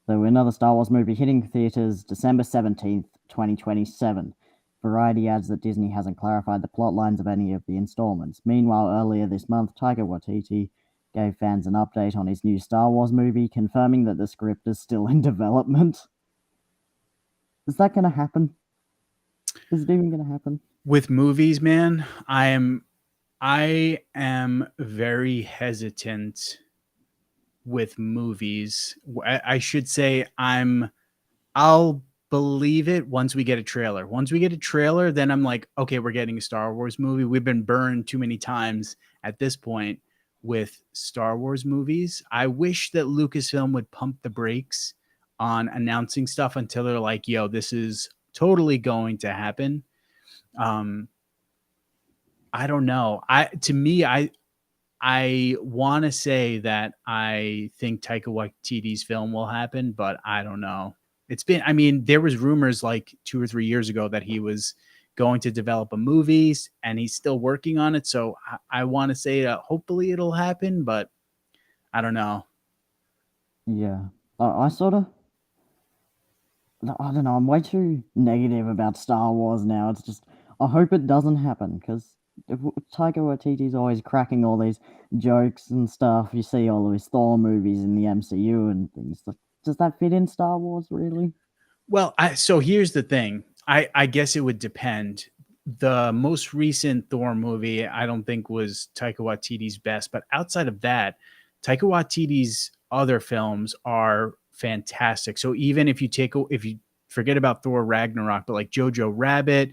So, another Star Wars movie hitting theaters December 17th, 2027. Variety adds that Disney hasn't clarified the plot lines of any of the installments. Meanwhile, earlier this month, Taika Waititi gave fans an update on his new Star Wars movie, confirming that the script is still in development. Is that going to happen? Is it even going to happen? With movies, man, I am very hesitant with movies. I should say I'll believe it once we get a trailer. Once we get a trailer, then I'm like, okay, we're getting a Star Wars movie. We've been burned too many times at this point with Star Wars movies. I wish that Lucasfilm would pump the brakes on announcing stuff until they're like, yo, this is totally going to happen. Um, I don't know. I want to say that I think Taika Waititi's film will happen, but I don't know. I mean, there was rumors like 2 or 3 years ago that he was going to develop a movie, and he's still working on it. So I want to say hopefully it'll happen, but I don't know. Yeah. I sort of. I don't know. I'm way too negative about Star Wars now. It's just. I hope it doesn't happen because Taika Waititi's always cracking all these jokes and stuff. You see all of his Thor movies in the MCU and things. Does that fit in Star Wars, really? Well, so here's the thing. I guess it would depend. The most recent Thor movie, I don't think was Taika Waititi's best, but outside of that, Taika Waititi's other films are fantastic. So even if you forget about Thor Ragnarok, but like Jojo Rabbit,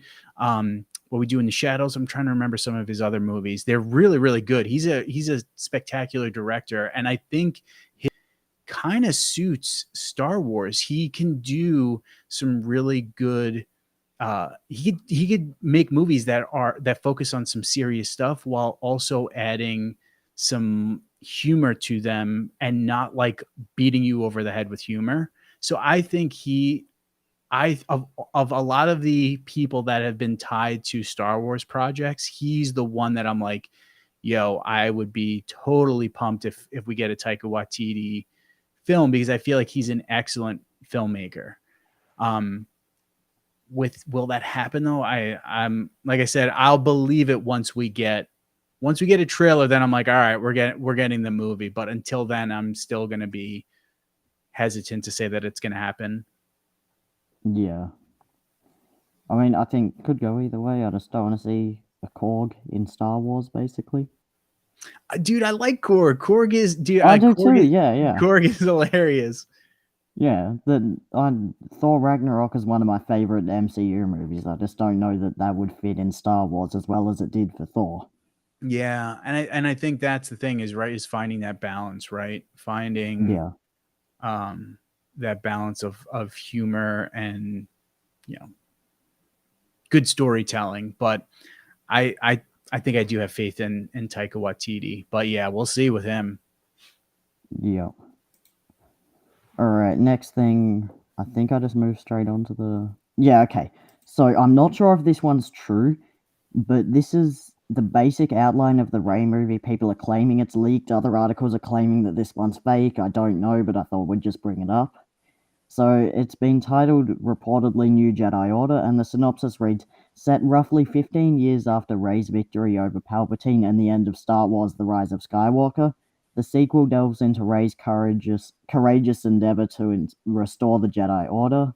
What We Do in the Shadows. I'm trying to remember some of his other movies. They're really, really good. He's a spectacular director, and I think he kind of suits Star Wars. He can do some really good. He could make movies that focus on some serious stuff while also adding some humor to them and not like beating you over the head with humor. So I think I of a lot of the people that have been tied to Star Wars projects, he's the one that I'm like, yo, I would be totally pumped if we get a Taika Waititi film because I feel like he's an excellent filmmaker. Um, will that happen though? I'm like I said, I'll believe it once we get a trailer. Then I'm like, all right, we're getting the movie. But until then, I'm still gonna be hesitant to say that it's gonna happen. Yeah. I mean, I think could go either way. I just don't want to see a Korg in Star Wars, basically. Dude, I like Korg. I do too. Yeah, yeah, Korg is hilarious. yeah. Thor Ragnarok is one of my favorite MCU movies. I just don't know that that would fit in Star Wars as well as it did for Thor. Yeah, and I think that's the thing is finding that balance, right? Finding Yeah, um that balance of humor and you know good storytelling. But I I I think I do have faith in Taika Waititi. But yeah, we'll see with him. yeah. All right. Next thing, I think I just moved straight on to the. Yeah. Okay. So I'm not sure if this one's true, but this is the basic outline of the Ray movie. People are claiming it's leaked. Other articles are claiming that this one's fake. I don't know, but I thought we'd just bring it up. So it's been titled reportedly New Jedi Order, and the synopsis reads: set roughly 15 years after Rey's victory over Palpatine and the end of Star Wars: The Rise of Skywalker, the sequel delves into Rey's courageous endeavor to restore the Jedi Order,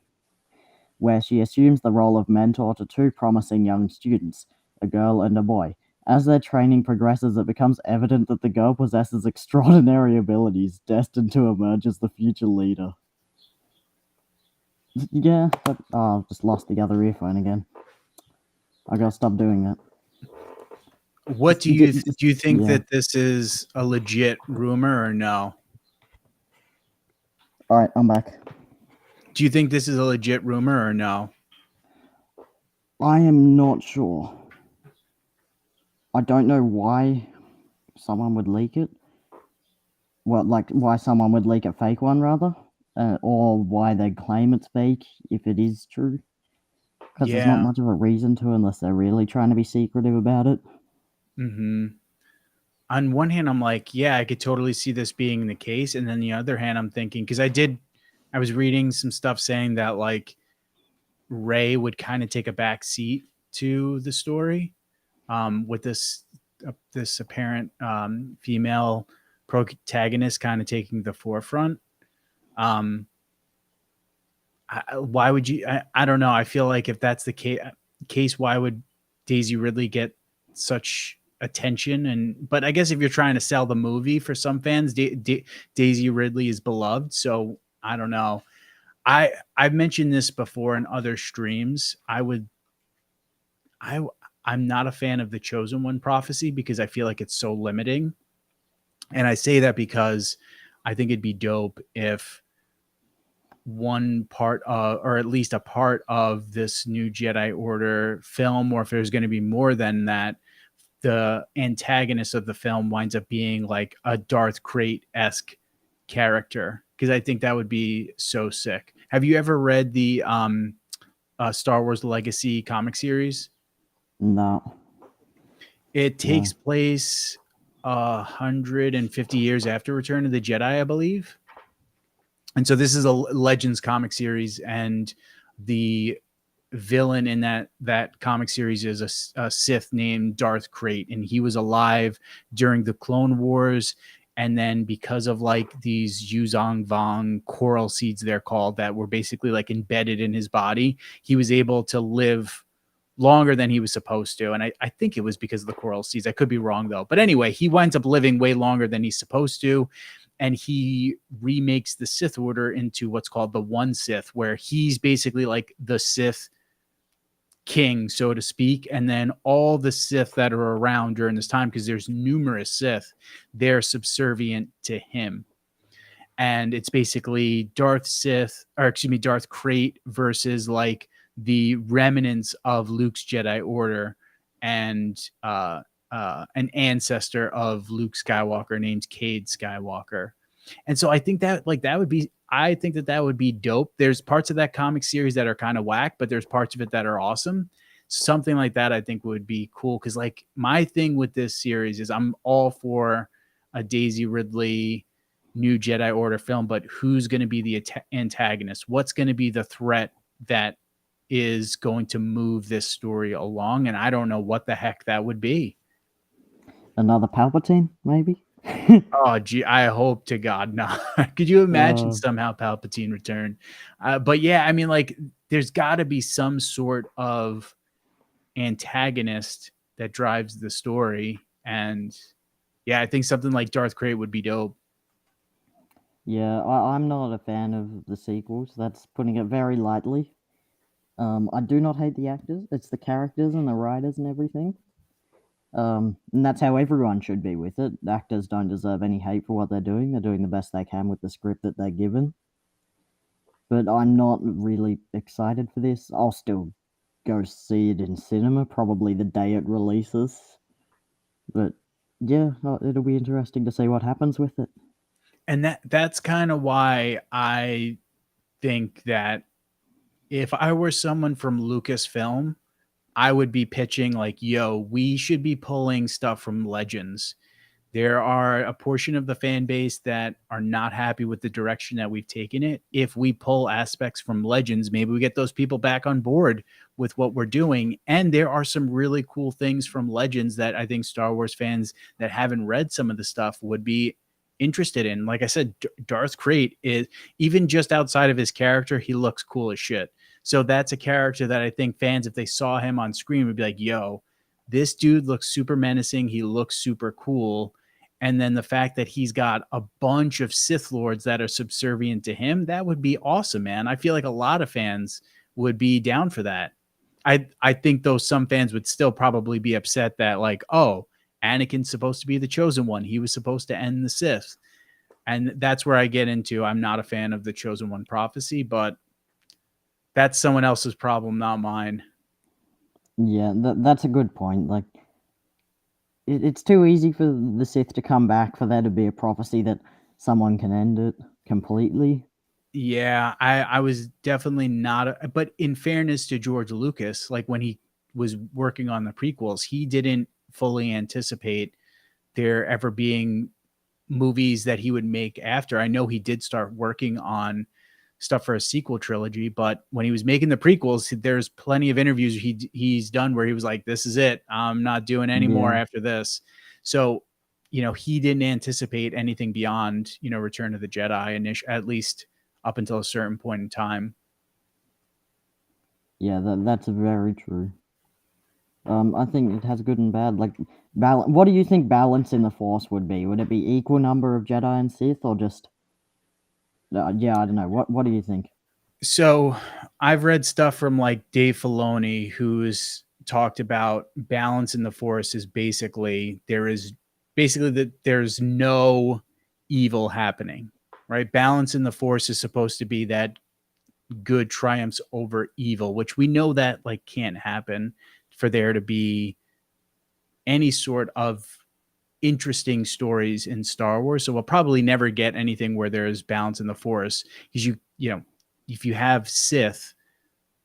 where she assumes the role of mentor to two promising young students, a girl and a boy. As their training progresses, it becomes evident that the girl possesses extraordinary abilities, destined to emerge as the future leader. Yeah, but I've just lost the other earphone again. I gotta stop doing that. What do you think Yeah. that this is a legit rumor or no? All right, I'm back. Do you think this is a legit rumor or no? I am not sure. I don't know why someone would leak it. Well, like why someone would leak a fake one, rather, or why they claim it's fake if it is true. Because there's not Yeah. much of a reason to unless they're really trying to be secretive about it. Mm-hmm. On one hand, I'm like, yeah, I could totally see this being the case. And then the other hand, I'm thinking, because I was reading some stuff saying that like Ray would kind of take a back seat to the story with this apparent female protagonist kind of taking the forefront. Um, why would you? I don't know. I feel like if that's the case, why would Daisy Ridley get such attention? And but I guess if you're trying to sell the movie for some fans, Daisy Ridley is beloved. So I don't know. I've mentioned this before in other streams. I I'm not a fan of the Chosen One prophecy because I feel like it's so limiting. And I say that because I think it'd be dope if one part of, or at least a part of this new Jedi Order film, or if there's going to be more than that, the antagonist of the film winds up being like a Darth Crate esque character. Because I think that would be so sick. Have you ever read the Star Wars Legacy comic series? No. It takes No. place 150 years after Return of the Jedi, I believe. And so this is a Legends comic series, and the villain in that comic series is a Sith named Darth Crate, and he was alive during the Clone Wars. And then because of like these Yuzong Vong coral seeds, they're called, that were basically like embedded in his body, he was able to live longer than he was supposed to. And I think it was because of the coral seeds. I could be wrong though. But anyway, he winds up living way longer than he's supposed to. And he remakes the Sith Order into what's called the One Sith, where he's basically like the Sith king, so to speak, and then all the Sith that are around during this time, because there's numerous Sith, they're subservient to him. And it's basically Darth Krayt versus like the remnants of Luke's Jedi Order and an ancestor of Luke Skywalker named Cade Skywalker. And so I think that like that would be I think that that would be dope. There's parts of that comic series that are kind of whack, but there's parts of it that are awesome. Something like that I think would be cool, cuz like my thing with this series is I'm all for a Daisy Ridley new Jedi Order film, but who's going to be the antagonist? What's going to be the threat that is going to move this story along? And I don't know what the heck that would be. Another Palpatine, maybe? Oh, gee, I hope to God not. Could you imagine somehow Palpatine return? But yeah, I mean, like, there's got to be some sort of antagonist that drives the story. And yeah, I think something like Darth Krayt would be dope. Yeah, I'm not a fan of the sequels. That's putting it very lightly. I do not hate the actors. It's the characters and the writers and everything. And that's how everyone should be with it. The actors don't deserve any hate for what they're doing. They're doing the best they can with the script that they're given. But I'm not really excited for this. I'll still go see it in cinema, probably the day it releases. But yeah, it'll be interesting to see what happens with it. And that's kind of why I think that if I were someone from Lucasfilm, I would be pitching like, yo, we should be pulling stuff from Legends. There are a portion of the fan base that are not happy with the direction that we've taken it. If we pull aspects from Legends, maybe we get those people back on board with what we're doing. And there are some really cool things from Legends that I think Star Wars fans that haven't read some of the stuff would be interested in. Like I said, Darth Krayt is, even just outside of his character, he looks cool as shit. So that's a character that I think fans, if they saw him on screen, would be like, yo, this dude looks super menacing. He looks super cool. And then the fact that he's got a bunch of Sith Lords that are subservient to him, that would be awesome, man. I feel like a lot of fans would be down for that. I think though some fans would still probably be upset that like, oh, Anakin's supposed to be the chosen one. He was supposed to end the Sith. And that's where I get into, I'm not a fan of the chosen one prophecy, but that's someone else's problem, not mine. Yeah, that's a good point. Like, it's too easy for the Sith to come back, for there to be a prophecy that someone can end it completely. Yeah, I was definitely not, but in fairness to George Lucas, like when he was working on the prequels, he didn't fully anticipate there ever being movies that he would make after. I know he did start working on stuff for a sequel trilogy, but when he was making the prequels, there's plenty of interviews he's done where he was like, "This is it. I'm not doing any more Yeah. after this." So, he didn't anticipate anything beyond, Return of the Jedi, at least up until a certain point in time. Yeah, that's very true. I think it has good and bad. Like, what do you think balance in the Force would be? Would it be equal number of Jedi and Sith, or just? Yeah, I don't know. What do you think? So I've read stuff from like Dave Filoni, who's talked about balance in the Force is basically that there's no evil happening, right? Balance in the Force is supposed to be that good triumphs over evil, which we know that like can't happen for there to be any sort of interesting stories in Star Wars. So we'll probably never get anything where there's balance in the Force, because if you have Sith,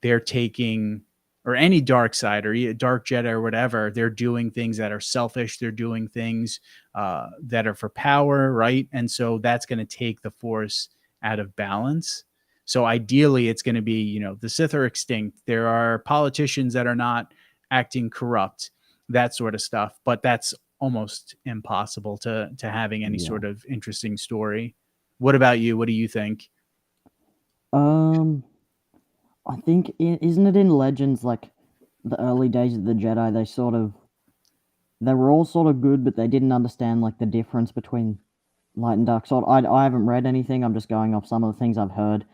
they're taking, or any dark side or dark Jedi or whatever, they're doing things that are selfish. They're doing things that are for power, right? And so that's going to take the Force out of balance. So ideally, it's going to be, the Sith are extinct. There are politicians that are not acting corrupt, that sort of stuff. But that's almost impossible to having any Yeah. sort of interesting story. What about you? What do you think? Um, I think isn't it in Legends, like the early days of the Jedi? They were all sort of good, but they didn't understand like the difference between light and dark side. I haven't read anything. I'm just going off some of the things I've heard,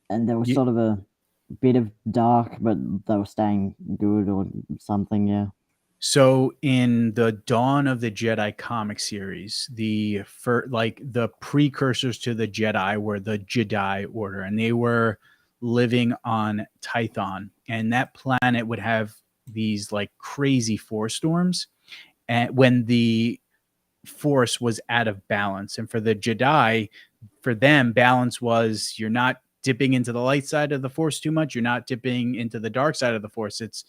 and there was You, sort of a bit of dark, but they were staying good or something. Yeah. So in the Dawn of the Jedi comic series, like the precursors to the Jedi were the Jedi Order, and they were living on Tython, and that planet would have these like crazy force storms, and when the force was out of balance. And for the Jedi, for them, balance was you're not dipping into the light side of the force too much, you're not dipping into the dark side of the force. It's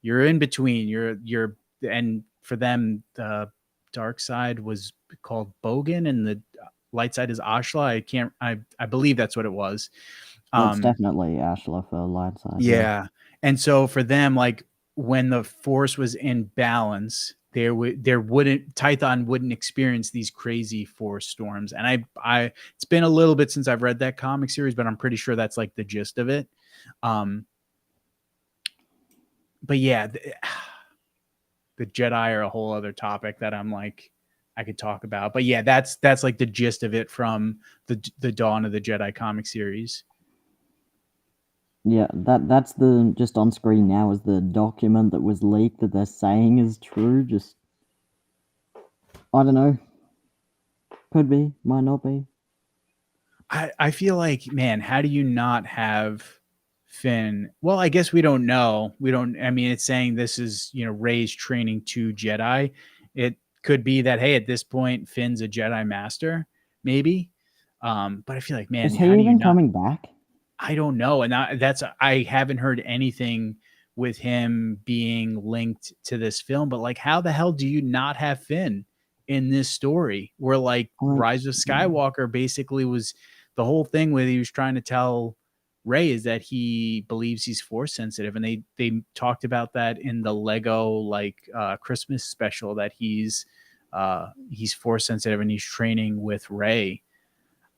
you're in between. You're and for them, the dark side was called Bogan, and the light side is Ashla. I believe that's what it was. It's Um, definitely Ashla for light side. Yeah. yeah. And so for them, like when the force was in balance, there wouldn't Tython wouldn't experience these crazy force storms. And I it's been a little bit since I've read that comic series, but I'm pretty sure that's like the gist of it. Um, but yeah, the Jedi are a whole other topic that I'm like I could talk about. But yeah, that's like the gist of it from the Dawn of the Jedi comic series. Yeah, that's the just on screen now is the document that was leaked that they're saying is true. Just I don't know. Could be, might not be. I feel like, man, how do you not have Finn? Well, I guess we don't know. We don't. I mean, it's saying this is Rey's training to Jedi. It could be that hey, at this point, Finn's a Jedi master, maybe. But I feel like, man, Is he how do you even not? coming back? I don't know, and I haven't heard anything with him being linked to this film. But like, how the hell do you not have Finn in this story? Where like I mean, Rise of Skywalker basically was the whole thing where he was trying to tell Rey is that he believes he's force sensitive, and they talked about that in the Lego like Christmas special that he's force sensitive and he's training with Rey.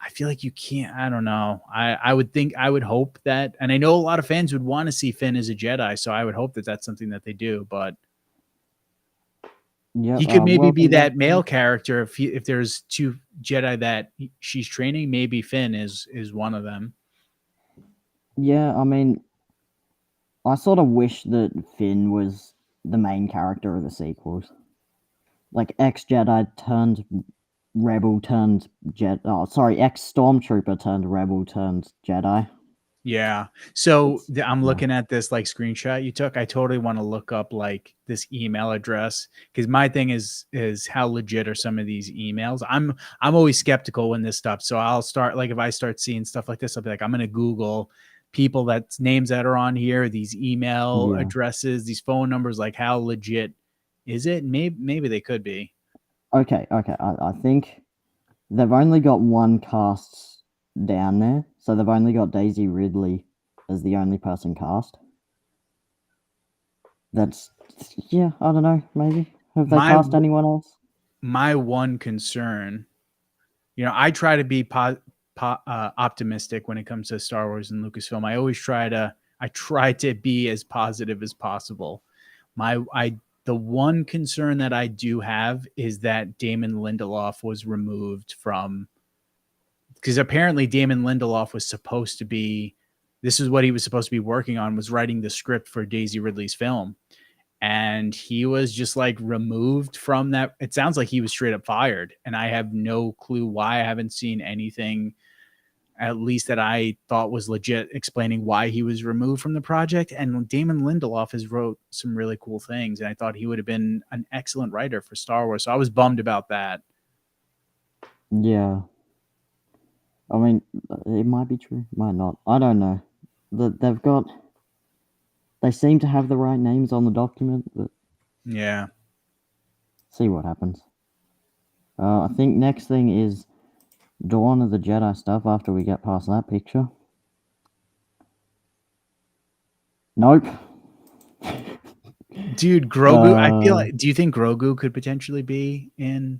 I feel like you can't. I don't know. I would think I would hope that, and I know a lot of fans would want to see Finn as a Jedi, so I would hope that that's something that they do. But yeah. he could maybe be Welcome back, that male Finn. character if there's two Jedi that she's training. Maybe Finn is one of them. Yeah, I mean, I sort of wish that Finn was the main character of the sequels, like ex Jedi turned rebel turned Jedi. Oh, sorry, ex Stormtrooper turned rebel turned Jedi. Yeah. So It's I'm yeah, looking at this like screenshot you took. I totally want to look up like this email address because my thing is how legit are some of these emails. I'm always skeptical when this stuff. So I'll start like if I start seeing stuff like this, I'll be like, I'm gonna Google people that's names that are on here, these email yeah. addresses, these phone numbers, like how legit is it? Maybe they could be. Okay, okay. I think they've only got one cast down there, so they've only got Daisy Ridley as the only person cast. That's yeah. I don't know. Maybe have they My cast anyone else? my one concern, I try to be optimistic when it comes to Star Wars and Lucasfilm. I try to be as positive as possible. The one concern that I do have is that Damon Lindelof was removed from, because apparently Damon Lindelof was supposed to be, this is what he was supposed to be working on, was writing the script for Daisy Ridley's film, and he was just like removed from that. It sounds like he was straight up fired, and I have no clue why. I haven't seen anything at least that I thought was legit explaining why he was removed from the project. And Damon Lindelof has wrote some really cool things, and I thought he would have been an excellent writer for Star Wars, so I was bummed about that. Yeah. I mean, it might be true, might not. I don't know. They've got. They seem to have the right names on the document, but Yeah. see what happens. I think next thing is Dawn of the Jedi stuff after we get past that picture. Nope. Dude, Grogu, I feel like, do you think Grogu could potentially be in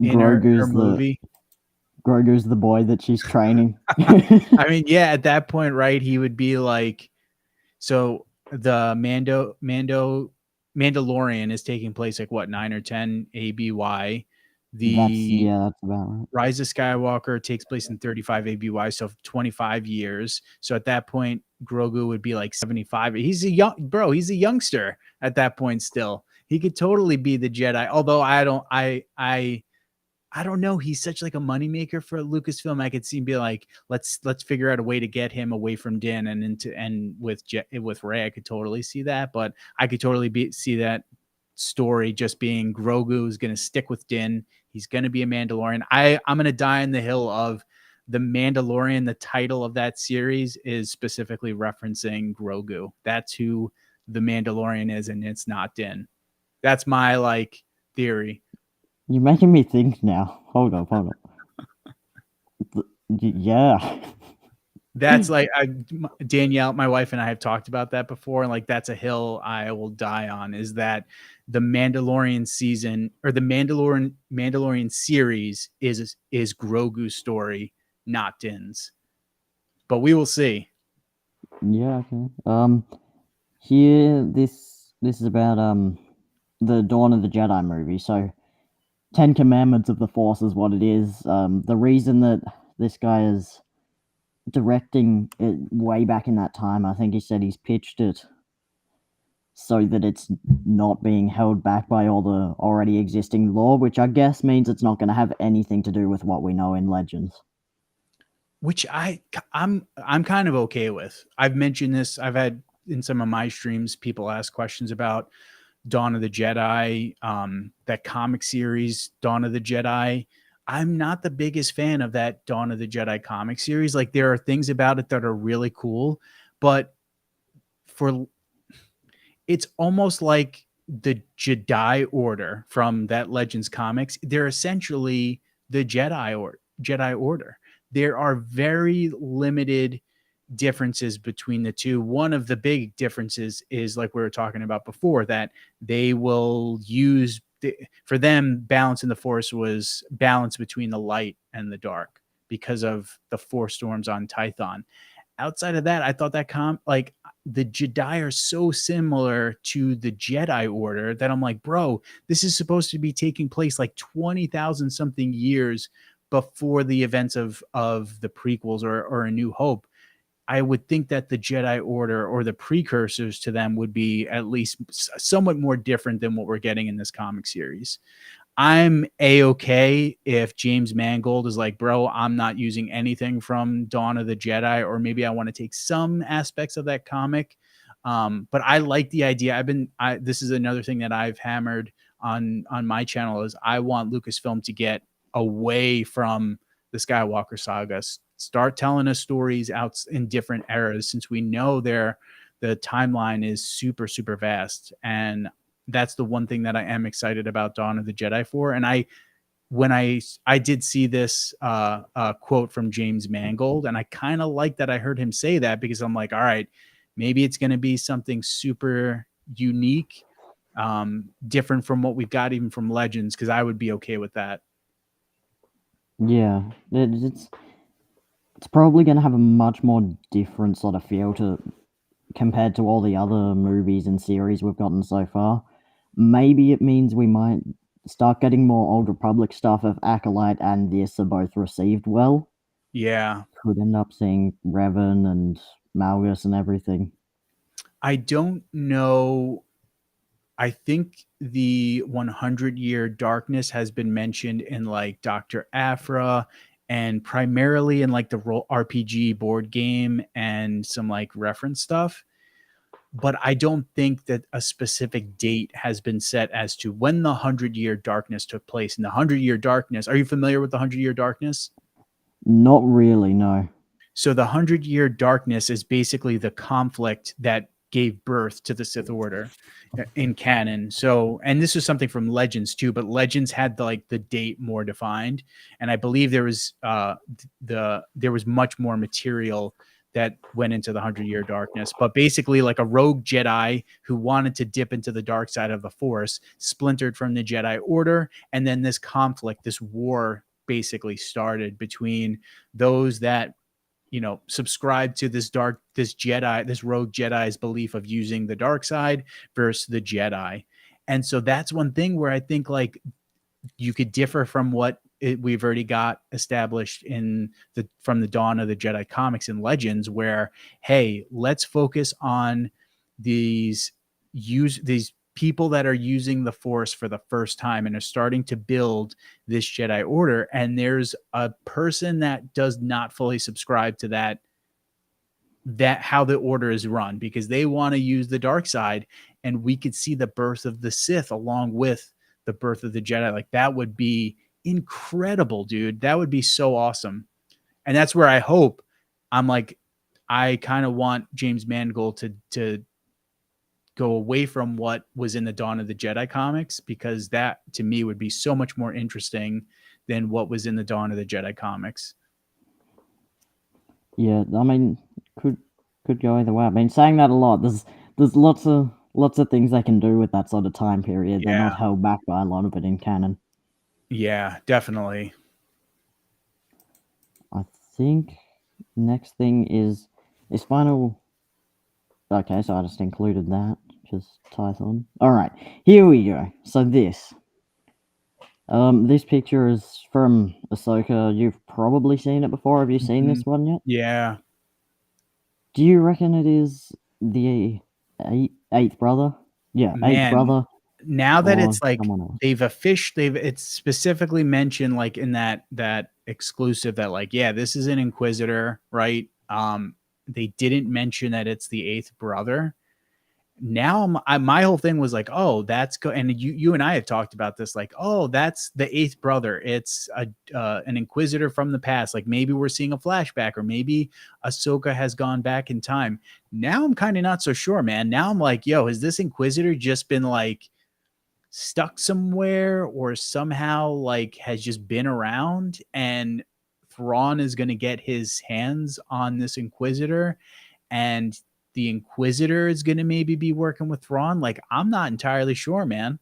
her Grogu's the movie? Grogu's the boy that she's training. I mean, yeah, at that point, right, he would be like, so the Mandalorian is taking place like what, 9 or 10 ABY. The That's about right. Rise of Skywalker takes place in 35 ABY, so 25 years. So at that point, Grogu would be like 75. He's a youngster at that point still. He could totally be the Jedi. Although I don't know. He's such like a moneymaker for Lucasfilm. I could see him be like, let's figure out a way to get him away from Din and into and with Rey. I could totally see that, but I could totally see that story just being Grogu is going to stick with Din. He's going to be a Mandalorian. I'm going to die on the hill of the Mandalorian. The title of that series is specifically referencing Grogu. That's who the Mandalorian is, and it's not Din. That's my like theory. You're making me think now. Hold up. Yeah. That's like Danielle, my wife, and I have talked about that before, and like that's a hill I will die on. Is that the Mandalorian season or the Mandalorian series is Grogu's story, not Din's. But we will see. Yeah. Okay. Here, this is about the Dawn of the Jedi movie. So, 10 Commandments of the Force is what it is. The reason that this guy is directing it way back in that time, I think he said he's pitched it so that it's not being held back by all the already existing lore, which I guess means it's not going to have anything to do with what we know in Legends. Which I'm kind of okay with. I've mentioned this. I've had in some of my streams people ask questions about Dawn of the Jedi, that comic series, Dawn of the Jedi. I'm not the biggest fan of that Dawn of the Jedi comic series. Like there are things about it that are really cool, but for it's almost like the Jedi Order from that Legends comics. They're essentially the Jedi Order. There are very limited differences between the two. One of the big differences is like we were talking about before, that they will use for them balance in the Force was balance between the light and the dark because of the Force storms on Tython. Outside of that, I thought that like the Jedi are so similar to the Jedi Order that I'm like, bro, this is supposed to be taking place like 20,000 something years before the events of the prequels or A New Hope. I would think that the Jedi Order or the precursors to them would be at least somewhat more different than what we're getting in this comic series. I'm a-okay if James Mangold is like, bro, I'm not using anything from Dawn of the Jedi, or maybe I want to take some aspects of that comic. But I like the idea. This is another thing that I've hammered on my channel is I want Lucasfilm to get away from the Skywalker saga. Start telling us stories out in different eras, since we know the timeline is super, super vast. And that's the one thing that I am excited about Dawn of the Jedi for. And when I did see this quote from James Mangold, and I kind of like that I heard him say that, because I'm like, all right, maybe it's going to be something super unique, different from what we've got even from Legends, because I would be okay with that. Yeah, it's probably going to have a much more different sort of feel to compared to all the other movies and series we've gotten so far. Maybe it means we might start getting more Old Republic stuff if Acolyte and this are both received well. Yeah. Could end up seeing Revan and Malgus and everything. I don't know. I think the 100-Year Darkness has been mentioned in like Dr. Aphra and primarily in like the RPG board game and some like reference stuff. But I don't think that a specific date has been set as to when the 100-Year Darkness took place. And the 100-Year Darkness, are you familiar with the 100-Year Darkness? Not really, no. So the 100-Year Darkness is basically the conflict that gave birth to the Sith Order in canon. So, and this was something from Legends too, but Legends had the date more defined, and I believe there was much more material that went into the 100-Year Darkness. But basically, like a rogue Jedi who wanted to dip into the dark side of the Force splintered from the Jedi Order, and then this conflict, this war, basically started between those that subscribe to this rogue Jedi's belief of using the dark side versus the Jedi. And so that's one thing where I think like you could differ from what we've already got established in the from the dawn of the Jedi comics and legends, where hey, let's focus on these people that are using the Force for the first time and are starting to build this Jedi Order, and there's a person that does not fully subscribe to that how the order is run because they want to use the dark side, and we could see the birth of the Sith along with the birth of the Jedi. Like that would be incredible, dude. That would be so awesome. And that's where I hope I'm like I kind of want James Mangold to go away from what was in the Dawn of the Jedi comics, because that to me would be so much more interesting than what was in the Dawn of the Jedi comics. Yeah, I mean, could go either way. I mean, saying that a lot. There's lots of things they can do with that sort of time period. They're not Yeah. held back by a lot of it in canon. Yeah, definitely. I think next thing is final. Okay, so I just included that. Just Tython. All right, here we go. So this picture is from Ahsoka. You've probably seen it before. Have you seen Mhm. this one yet? Yeah. Do you reckon it is the eighth brother? Yeah, eighth Man, brother now that or it's like someone else? they've it's specifically mentioned like in that exclusive that like, yeah, this is an Inquisitor, right? They didn't mention that it's the eighth brother. Now my whole thing was like, oh, that's go, and you and I have talked about this, like, oh, that's the eighth brother. It's an Inquisitor from the past. Like maybe we're seeing a flashback, or maybe Ahsoka has gone back in time. Now I'm kind of not so sure, man. Now I'm like, yo, has this Inquisitor just been like stuck somewhere, or somehow like has just been around, and Thrawn is going to get his hands on this Inquisitor, and the Inquisitor is going to maybe be working with Thrawn? Like, I'm not entirely sure, man.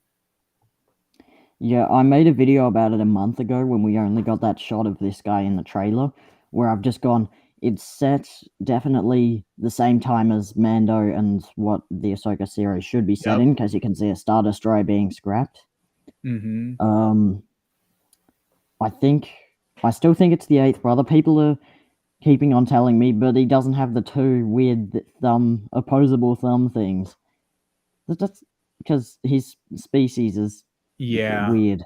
Yeah, I made a video about it a month ago when we only got that shot of this guy in the trailer, where I've just gone, it's set definitely the same time as Mando and what the Ahsoka series should be set Yep. in, because you can see a Star Destroyer being scrapped. Mm-hmm. I still think it's the eighth brother. People are keeping on telling me, but he doesn't have the two weird opposable thumb things. That's because his species is Yeah. weird.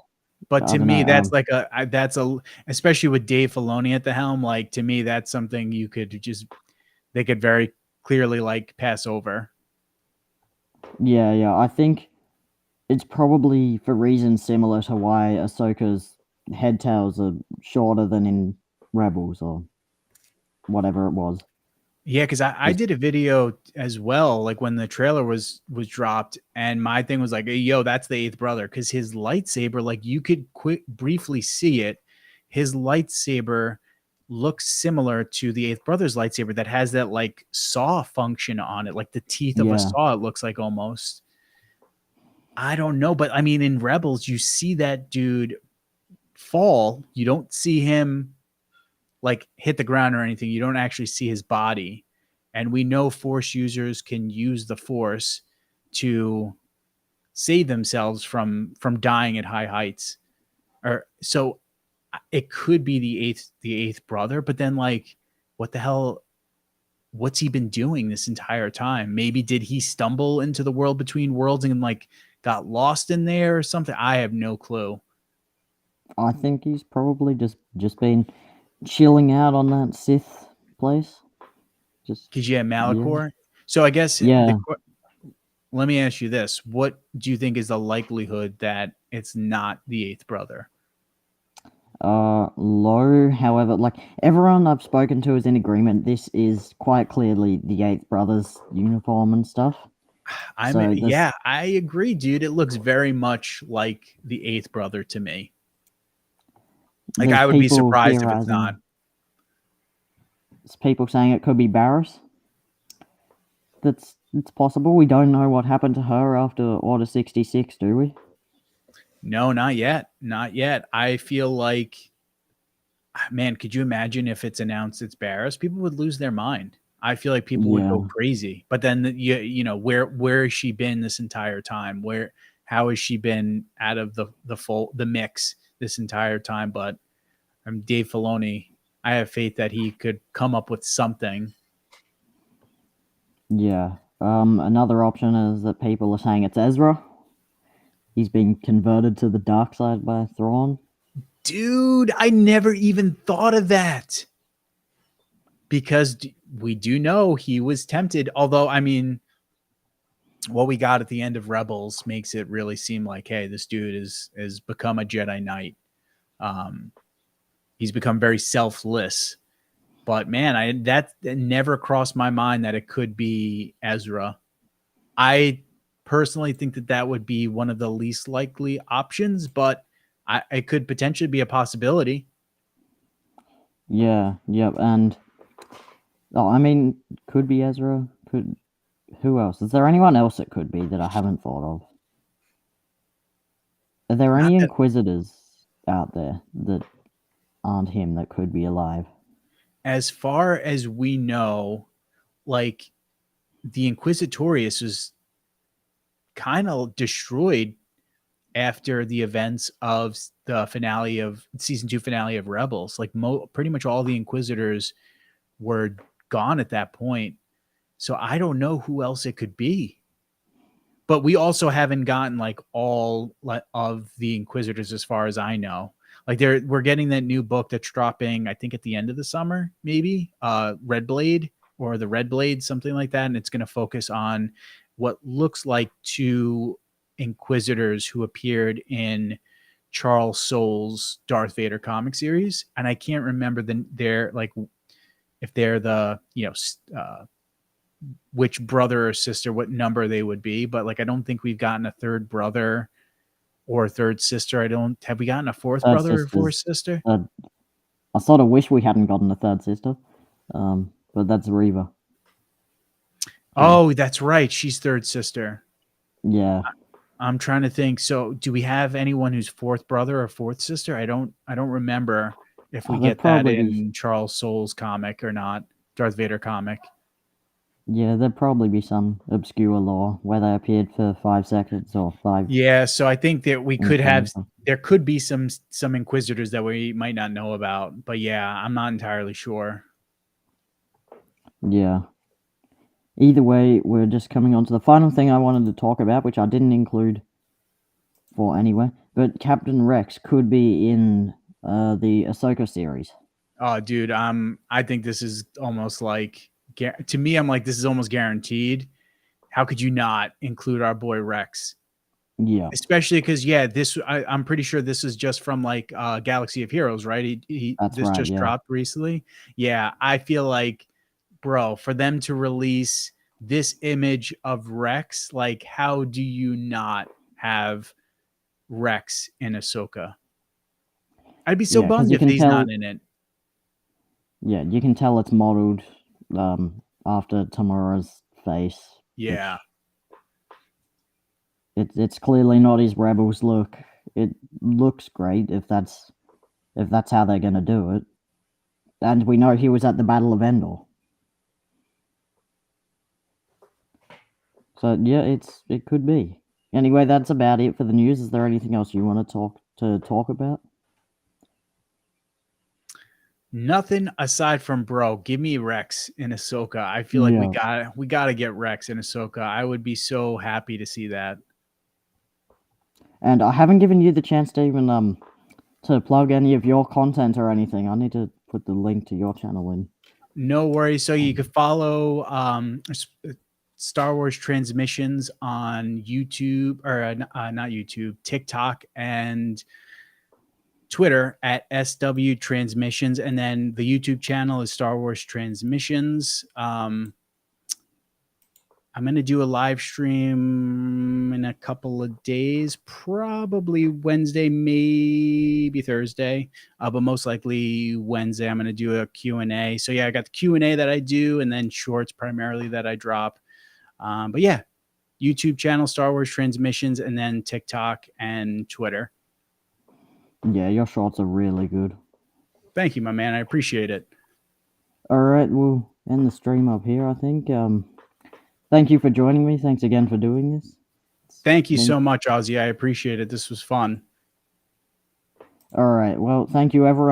But I to don't me, know. that's like that's a, especially with Dave Filoni at the helm, like to me, that's something you could just, they could very clearly like pass over. Yeah. I think it's probably for reasons similar to why Ahsoka's head tails are shorter than in Rebels or whatever it was. Yeah, because I did a video as well, like when the trailer was dropped, and my thing was like, hey, yo, that's the eighth brother, because his lightsaber, like you could briefly see it. His lightsaber looks similar to the eighth brother's lightsaber that has that like saw function on it, like the teeth of a Yeah, saw, it looks like almost. I don't know, but I mean, in Rebels, you see that dude fall. You don't see him like hit the ground or anything. You don't actually see his body. And we know Force users can use the Force to save themselves from dying at high heights. Or so it could be the eighth brother, but then like what the hell, what's he been doing this entire time? Maybe did he stumble into the world between worlds and like got lost in there or something? I have no clue. I think he's probably just been chilling out on that Sith place. Just Because yeah, yeah, Malachor. So I guess yeah. let me ask you this: what do you think is the likelihood that it's not the eighth brother? Low. However, like everyone I've spoken to is in agreement. This is quite clearly the eighth brother's uniform and stuff. I mean, So there's yeah, I agree, dude. It looks very much like the eighth brother to me. Like, there's I would be people surprised if it's not. theorizing. There's people saying it could be Barriss. It's possible. We don't know what happened to her after Order 66, do we? No, not yet. Not yet. I feel like, man, could you imagine if it's announced it's Barris? People would lose their mind. I feel like people would go Yeah. crazy. But then you know where has she been this entire time? Where how has she been out of the mix this entire time? But I'm Dave Filoni. I have faith that he could come up with something. Yeah. Another option is that people are saying it's Ezra. He's been converted to the dark side by Thrawn. Dude, I never even thought of that. Because we do know he was tempted. Although, I mean, what we got at the end of Rebels makes it really seem like, hey, this dude is become a Jedi Knight. He's become very selfless. But man, that never crossed my mind that it could be Ezra. I personally think that would be one of the least likely options, but it could potentially be a possibility. Yeah, yep, and I mean, could be Ezra. Who else? Is there anyone else it could be that I haven't thought of? Are there Not any that, Inquisitors out there that aren't him that could be alive? as far as we know, like the Inquisitorius was kind of destroyed after the events of the finale of season 2 finale of Rebels. Like pretty much all the Inquisitors were gone at that point. So I don't know who else it could be. But we also haven't gotten like all of the Inquisitors as far as I know. Like we're getting that new book that's dropping, I think at the end of the summer, maybe Red Blade or the Red Blade, something like that. And it's going to focus on what looks like 2 Inquisitors who appeared in Charles Soule's Darth Vader comic series. And I can't remember they're like, if they're the, which brother or sister, what number they would be. But like, I don't think we've gotten a third brother or a third sister. Have we gotten a fourth Third brother or fourth sisters. sister? I sort of wish we hadn't gotten a third sister, but that's Reva. Oh, that's right. She's third sister. Yeah. I'm trying to think. So do we have anyone who's fourth brother or fourth sister? I don't remember if we There'd get that probably be. in Charles Soule's comic or not. Darth Vader comic. Yeah, there'd probably be some obscure lore where they appeared for 5 seconds or 5. Yeah, so I think that we could have comic. there could be some Inquisitors that we might not know about. But yeah, I'm not entirely sure. Yeah. Either way, we're just coming on to the final thing I wanted to talk about, which I didn't include for anyway. But Captain Rex could be in the Ahsoka series. Oh, dude, I think this is almost like, to me, I'm like, this is almost guaranteed. How could you not include our boy Rex? Yeah, Especially because, yeah, I'm pretty sure this is just from like Galaxy of Heroes, right? that's This right. just Yeah, dropped recently. Yeah, I feel like, bro, for them to release this image of Rex, like, how do you not have Rex in Ahsoka? I'd be so yeah, because bummed you if can he's tell. not in it. Yeah, you can tell it's modeled after Tamura's face, Yeah. which it's clearly not his Rebels look. It looks great if that's how they're gonna do it. And we know he was at the Battle of Endor. So yeah, it could be. Anyway, that's about it for the news. Is there anything else you want to talk about? Nothing aside from, bro, give me Rex in Ahsoka. I feel like Yeah. we gotta get Rex in Ahsoka. I would be so happy to see that. And I haven't given you the chance to even to plug any of your content or anything. I need to put the link to your channel in. No worries. So you could follow Star Wars Transmissions on YouTube, or not YouTube, TikTok and Twitter at SW Transmissions, and then the YouTube channel is Star Wars Transmissions. I'm going to do a live stream in a couple of days, probably Wednesday, maybe Thursday, but most likely Wednesday. I'm going to do a Q&A. So yeah, I got the Q&A that I do, and then shorts primarily that I drop. But yeah, YouTube channel, Star Wars Transmissions, and then TikTok and Twitter. Yeah, your shorts are really good. Thank you, my man. I appreciate it. All right, we'll end the stream up here, I think. Thank you for joining me. Thanks again for doing this. Thank you so much, Ozzy. I appreciate it. This was fun. All right. Well, thank you, everyone.